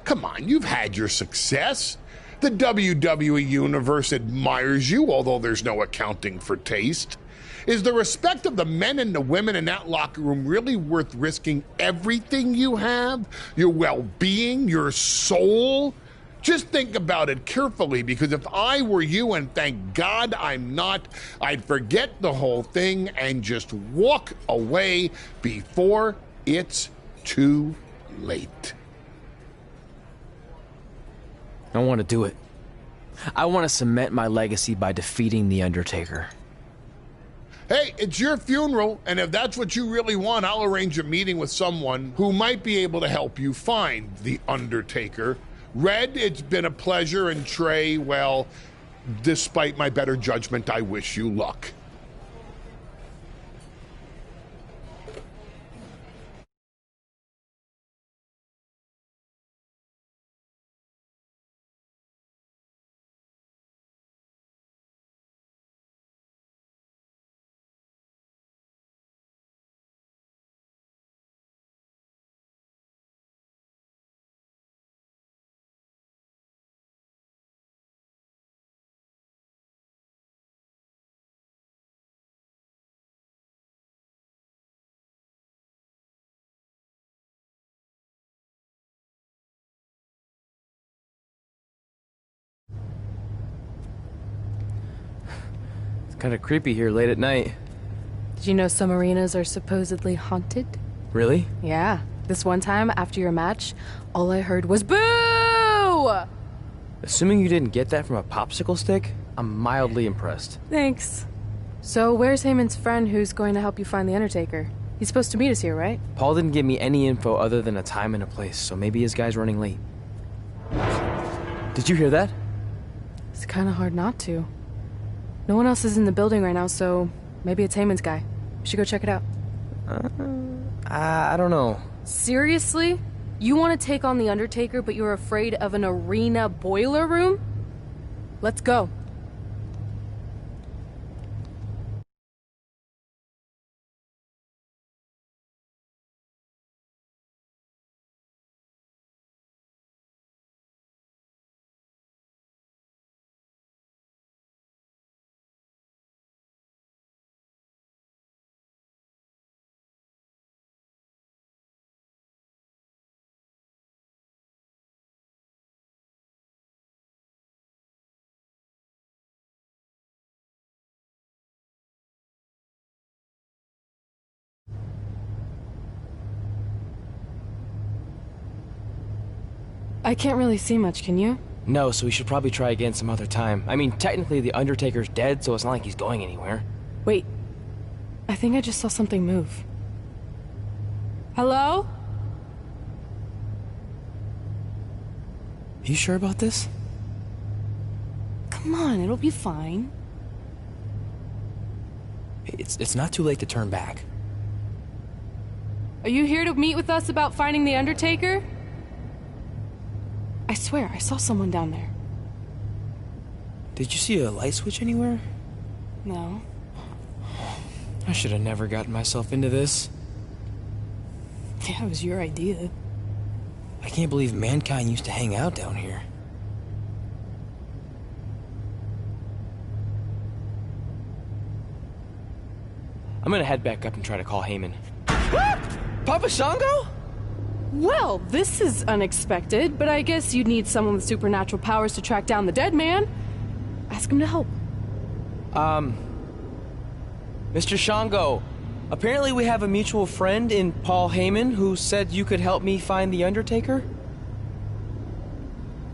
Come on, you've had your success. The WWE Universe admires you, although there's no accounting for taste. Is the respect of the men and the women in that locker room really worth risking everything you have? Your well-being, your soul? Just think about it carefully, because if I were you, and thank God I'm not, I'd forget the whole thing and just walk away before it's too late. I want to do it. I want to cement my legacy by defeating The Undertaker. Hey, it's your funeral, and if that's what you really want, I'll arrange a meeting with someone who might be able to help you find The Undertaker. Red, it's been a pleasure, and Trey, well, despite my better judgment, I wish you luck. Kind of creepy here late at night. Did you know some arenas are supposedly haunted? Really? Yeah. This one time, after your match, all I heard was boo! Assuming you didn't get that from a popsicle stick, I'm mildly impressed. Thanks. So where's Heyman's friend who's going to help you find the Undertaker? He's supposed to meet us here, right? Paul didn't give me any info other than a time and a place, so maybe his guy's running late. Did you hear that? It's kind of hard not to. No one else is in the building right now, so maybe it's Heyman's guy. We should go check it out. I don't know. Seriously? You want to take on the Undertaker, but you're afraid of an arena boiler room? Let's go. I can't really see much, can you? No, so we should probably try again some other time. I mean, technically the Undertaker's dead, so it's not like he's going anywhere. Wait. I think I just saw something move. Hello? You sure about this? Come on, it'll be fine. It's not too late to turn back. Are you here to meet with us about finding the Undertaker? I swear, I saw someone down there. Did you see a light switch anywhere? No. I should have never gotten myself into this. Yeah, it was your idea. I can't believe mankind used to hang out down here. I'm gonna head back up and try to call Heyman. Papa Shango? Well, this is unexpected, but I guess you'd need someone with supernatural powers to track down the dead man. Ask him to help. Mr. Shango, apparently we have a mutual friend in Paul Heyman who said you could help me find the Undertaker?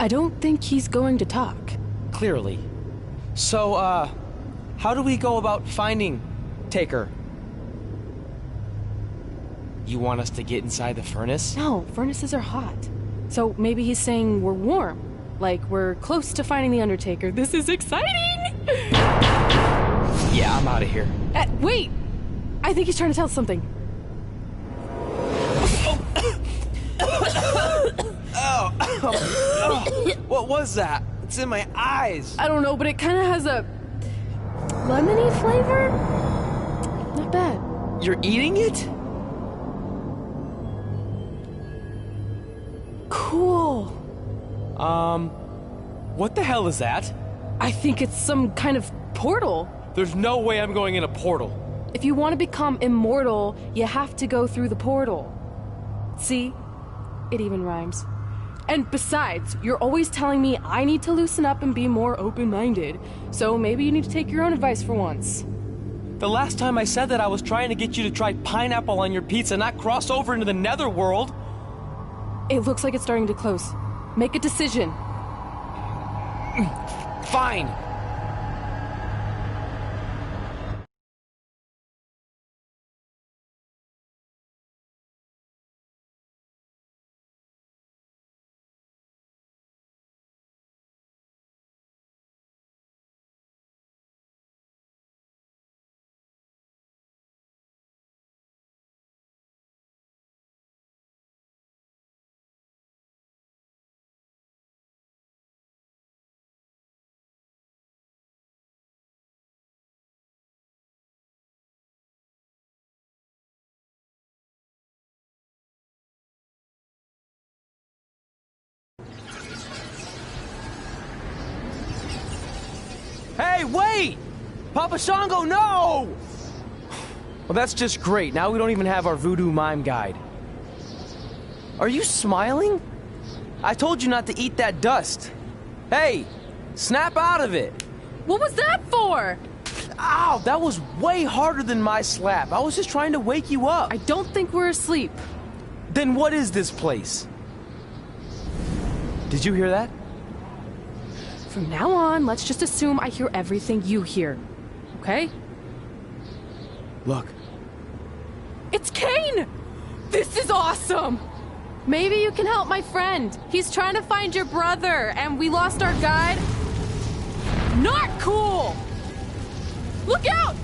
I don't think he's going to talk. Clearly. So, how do we go about finding Taker? You want us to get inside the furnace? No, furnaces are hot. So maybe he's saying we're warm. Like we're close to finding the Undertaker. This is exciting! Yeah, I'm out of here. Wait! I think he's trying to tell us something. What was that? It's in my eyes. I don't know, but it kind of has a lemony flavor? Not bad. You're eating it? Cool. What the hell is that? I think it's some kind of portal. There's no way I'm going in a portal. If you want to become immortal, you have to go through the portal. See? It even rhymes. And besides, you're always telling me I need to loosen up and be more open-minded. So maybe you need to take your own advice for once. The last time I said that, I was trying to get you to try pineapple on your pizza, not cross over into the netherworld. It looks like it's starting to close. Make a decision. Fine. Hey, wait! Papa Shango, no! Well, that's just great. Now we don't even have our voodoo mime guide. Are you smiling? I told you not to eat that dust. Hey, snap out of it. What was that for? Ow, that was way harder than my slap. I was just trying to wake you up. I don't think we're asleep. Then what is this place? Did you hear that? From now on, let's just assume I hear everything you hear. Okay? Look. It's Kane! This is awesome! Maybe you can help my friend. He's trying to find your brother, and we lost our guide. Not cool! Look out!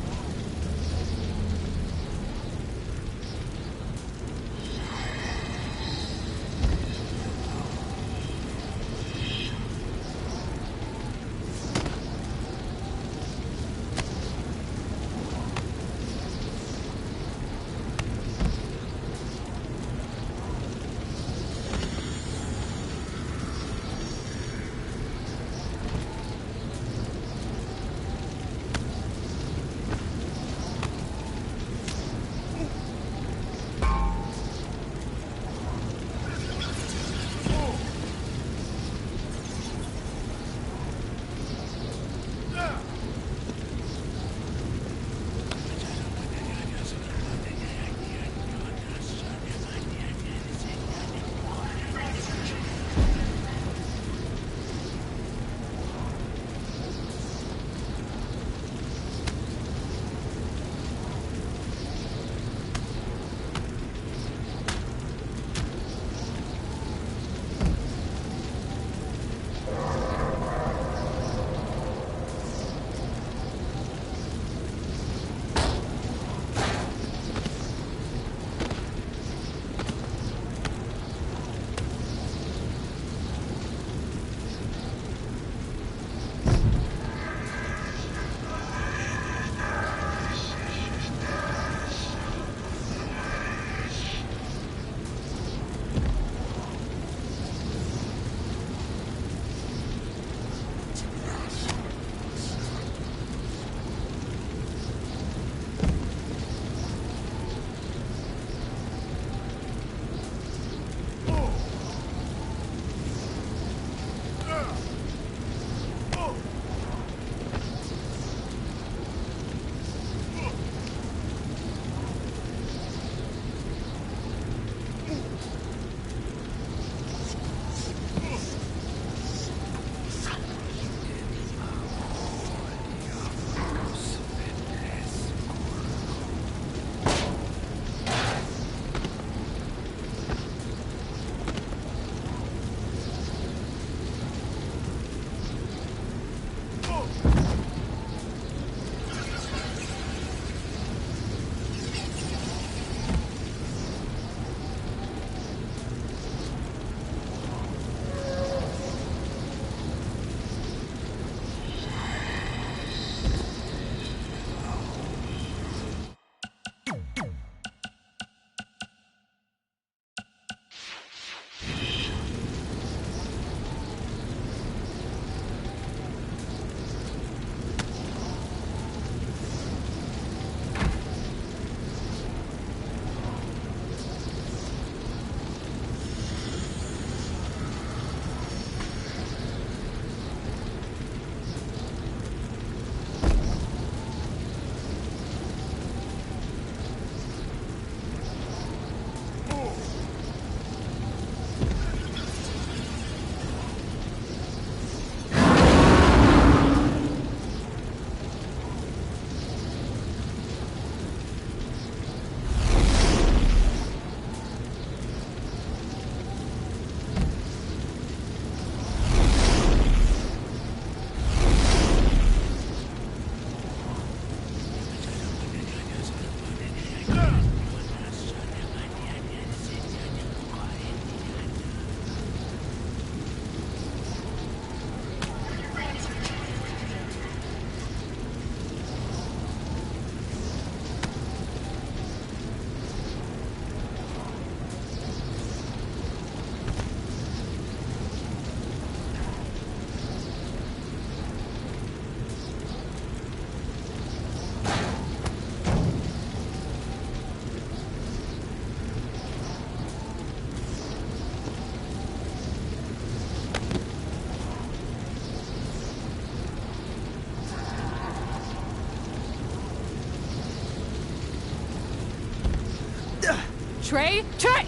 Trey! Trey!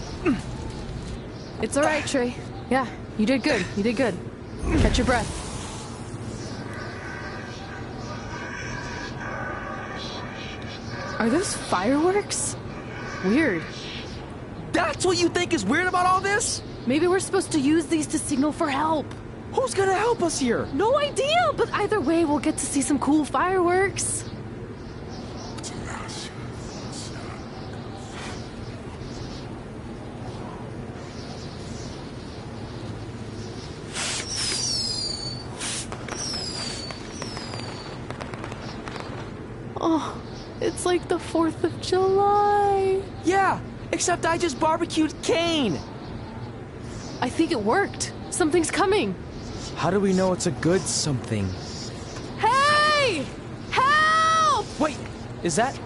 It's all right, Trey. Yeah, you did good. You did good. Catch your breath. Are those fireworks? Weird. That's what you think is weird about all this? Maybe we're supposed to use these to signal for help. Who's gonna help us here? No idea, but either way, we'll get to see some cool fireworks. Oh, it's like the 4th of July. Yeah, except I just barbecued Kane. I think it worked. Something's coming. How do we know it's a good something? Hey! Help! Wait, is that...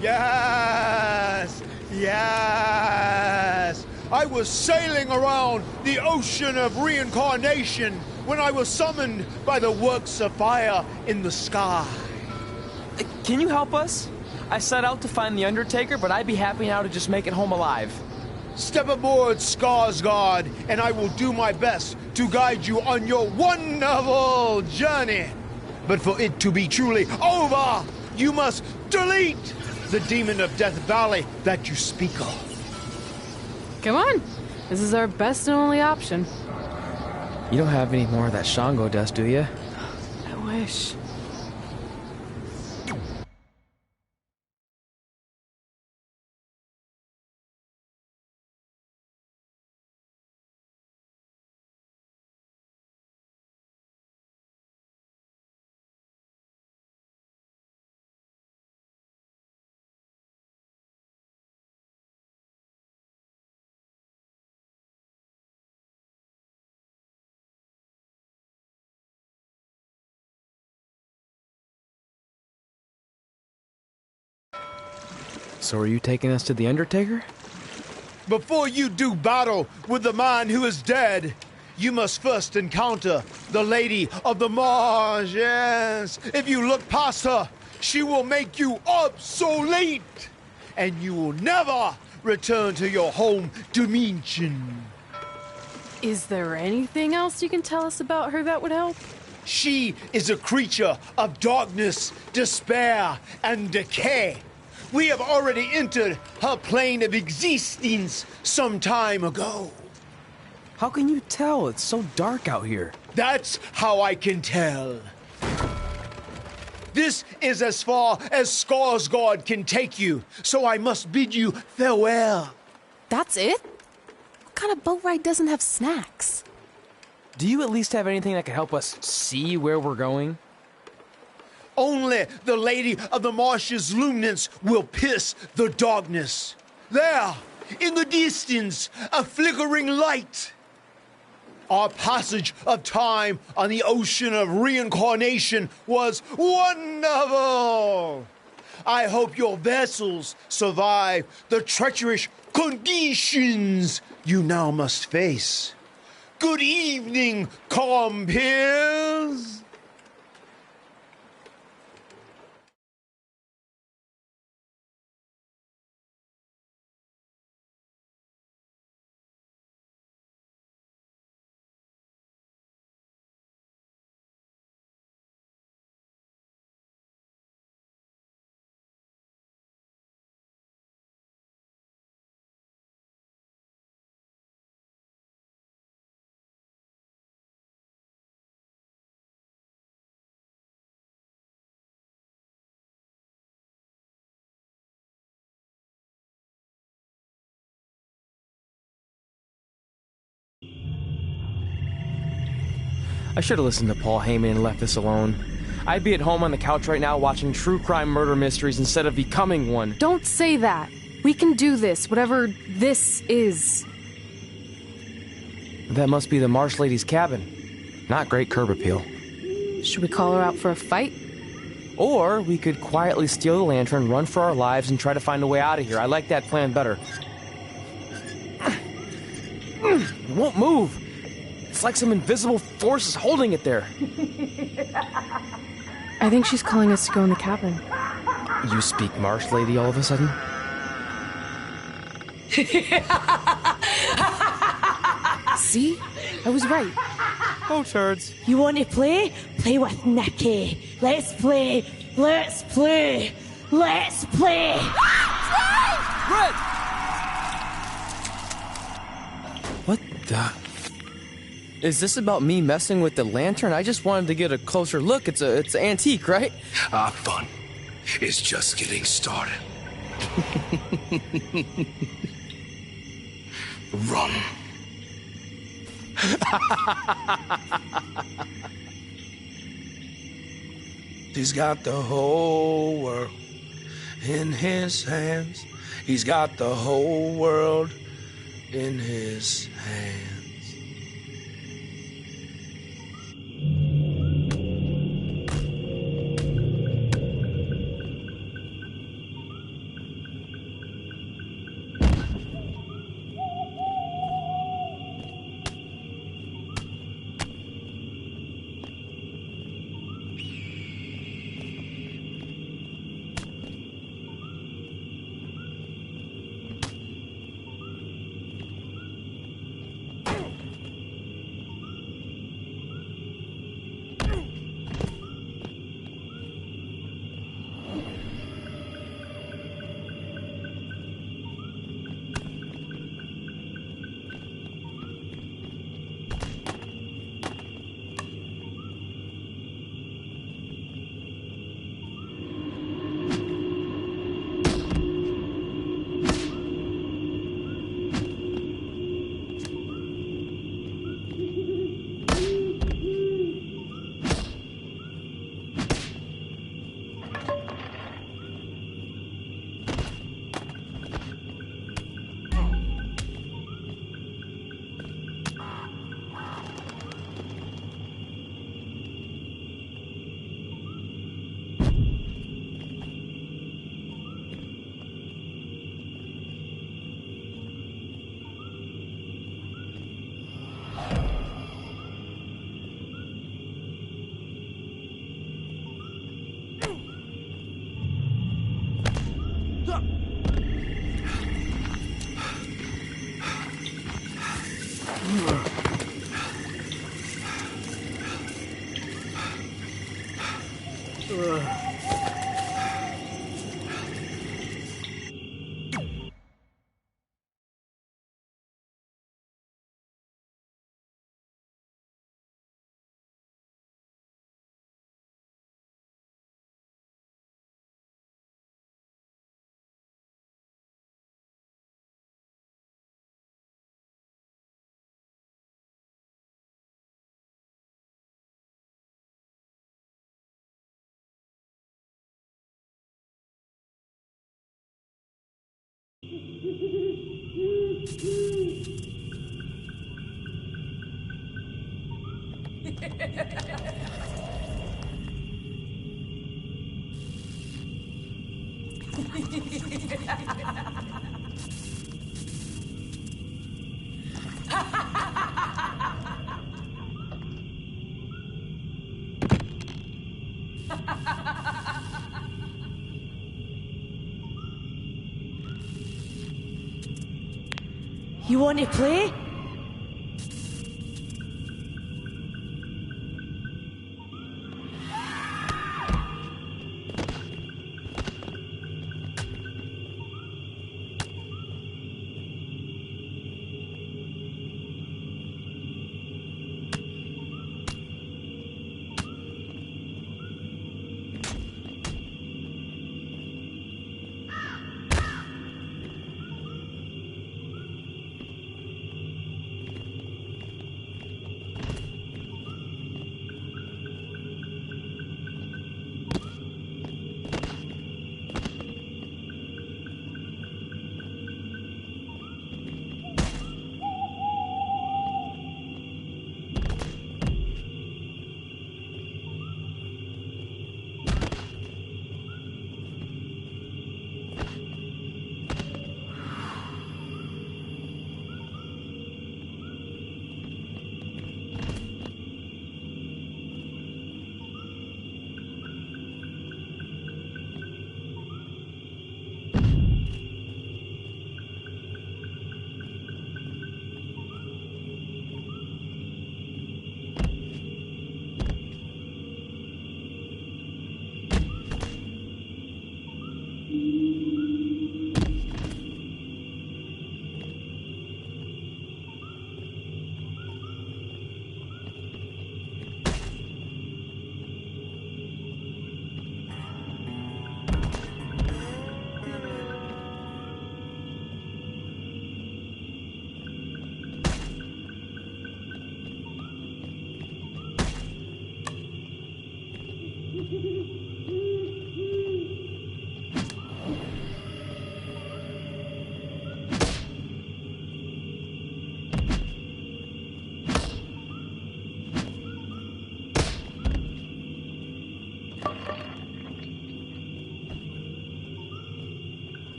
Yes! Yes! I was sailing around the ocean of reincarnation when I was summoned by the works of fire in the sky. Can you help us? I set out to find the Undertaker, but I'd be happy now to just make it home alive. Step aboard, Skarsgård, and I will do my best to guide you on your wonderful journey. But for it to be truly over, you must delete the demon of Death Valley that you speak of. Come on. This is our best and only option. You don't have any more of that Shango dust, do you? I wish. So are you taking us to the Undertaker? Before you do battle with the man who is dead, you must first encounter the Lady of the Marsh. Yes. If you look past her, she will make you obsolete, and you will never return to your home dimension. Is there anything else you can tell us about her that would help? She is a creature of darkness, despair, and decay. We have already entered her plane of existence some time ago. How can you tell? It's so dark out here. That's how I can tell. This is as far as Skarsgård can take you, so I must bid you farewell. That's it? What kind of boat ride doesn't have snacks? Do you at least have anything that can help us see where we're going? Only the Lady of the Marsh's luminance will pierce the darkness. There, in the distance, a flickering light. Our passage of time on the ocean of reincarnation was wonderful. I hope your vessels survive the treacherous conditions you now must face. Good evening, compeers. I should have listened to Paul Heyman and left this alone. I'd be at home on the couch right now watching true crime murder mysteries instead of becoming one. Don't say that. We can do this, whatever this is. That must be the Marsh Lady's cabin. Not great curb appeal. Should we call her out for a fight? Or we could quietly steal the lantern, run for our lives, and try to find a way out of here. I like that plan better. It won't move. It's like some invisible force is holding it there. I think she's calling us to go in the cabin. You speak marsh, lady, all of a sudden? See? I was right. Oh, turds. You want to play? Play with Nikki. Let's play. Let's play. Let's play. Red! What the... Is this about me messing with the lantern? I just wanted to get a closer look. It's an antique, right? Our fun is just getting started. Run. He's got the whole world in his hands. He's got the whole world in his hands. You want to play?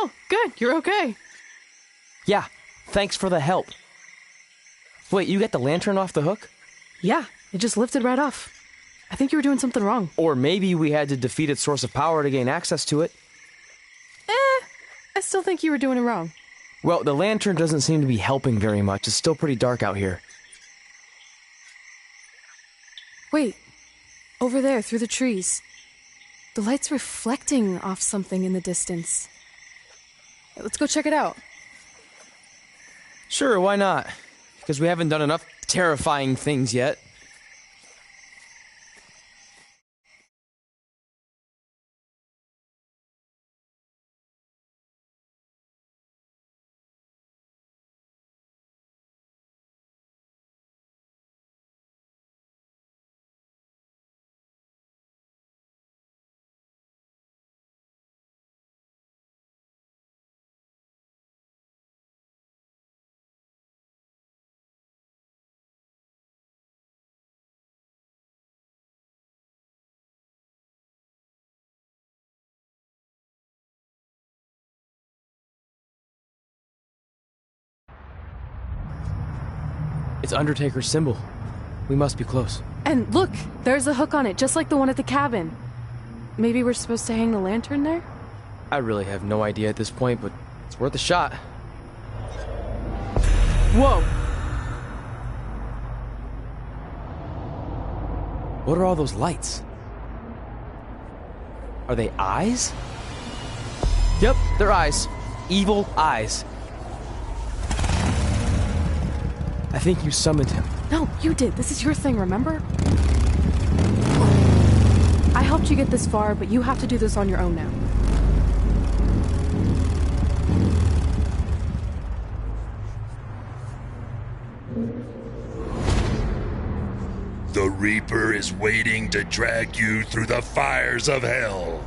Oh, good. You're okay. Yeah, thanks for the help. Wait, you got the lantern off the hook? Yeah, it just lifted right off. I think you were doing something wrong. Or maybe we had to defeat its source of power to gain access to it. I still think you were doing it wrong. Well, the lantern doesn't seem to be helping very much. It's still pretty dark out here. Wait, over there, through the trees. The light's reflecting off something in the distance. Let's go check it out. Sure, why not? Because we haven't done enough terrifying things yet. It's Undertaker's symbol. We must be close. And look, there's a hook on it, just like the one at the cabin. Maybe we're supposed to hang the lantern there? I really have no idea at this point, but it's worth a shot. Whoa! What are all those lights? Are they eyes? Yep, they're eyes. Evil eyes. I think you summoned him. No, you did. This is your thing, remember? I helped you get this far, but you have to do this on your own now. The Reaper is waiting to drag you through the fires of hell.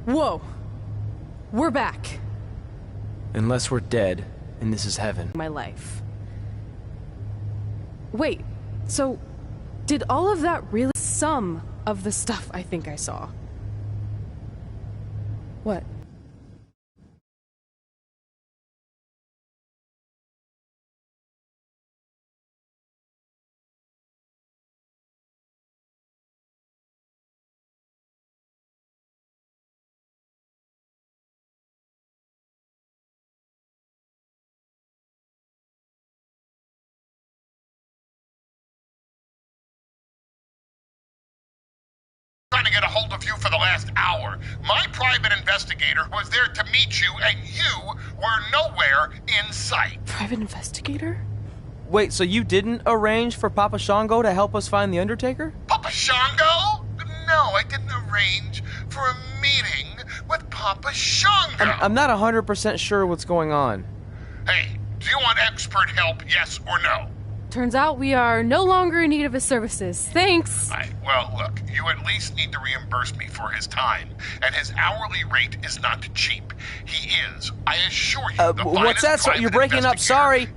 Whoa. We're back. Unless we're dead, and this is heaven. My life. Wait, so did all of that really some of the stuff I think I saw? What? Trying to get a hold of you for the last hour. My private investigator was there to meet you, and you were nowhere in sight. Private investigator? Wait, so you didn't arrange for Papa Shango to help us find the Undertaker? Papa Shango? No, I didn't arrange for a meeting with Papa Shango. I'm not 100% sure what's going on. Hey, do you want expert help, yes or no? Turns out we are no longer in need of his services. Thanks. Well, look, you at least need to reimburse me for his time, and his hourly rate is not cheap. He is, I assure you, the what's that? You're breaking up, sorry.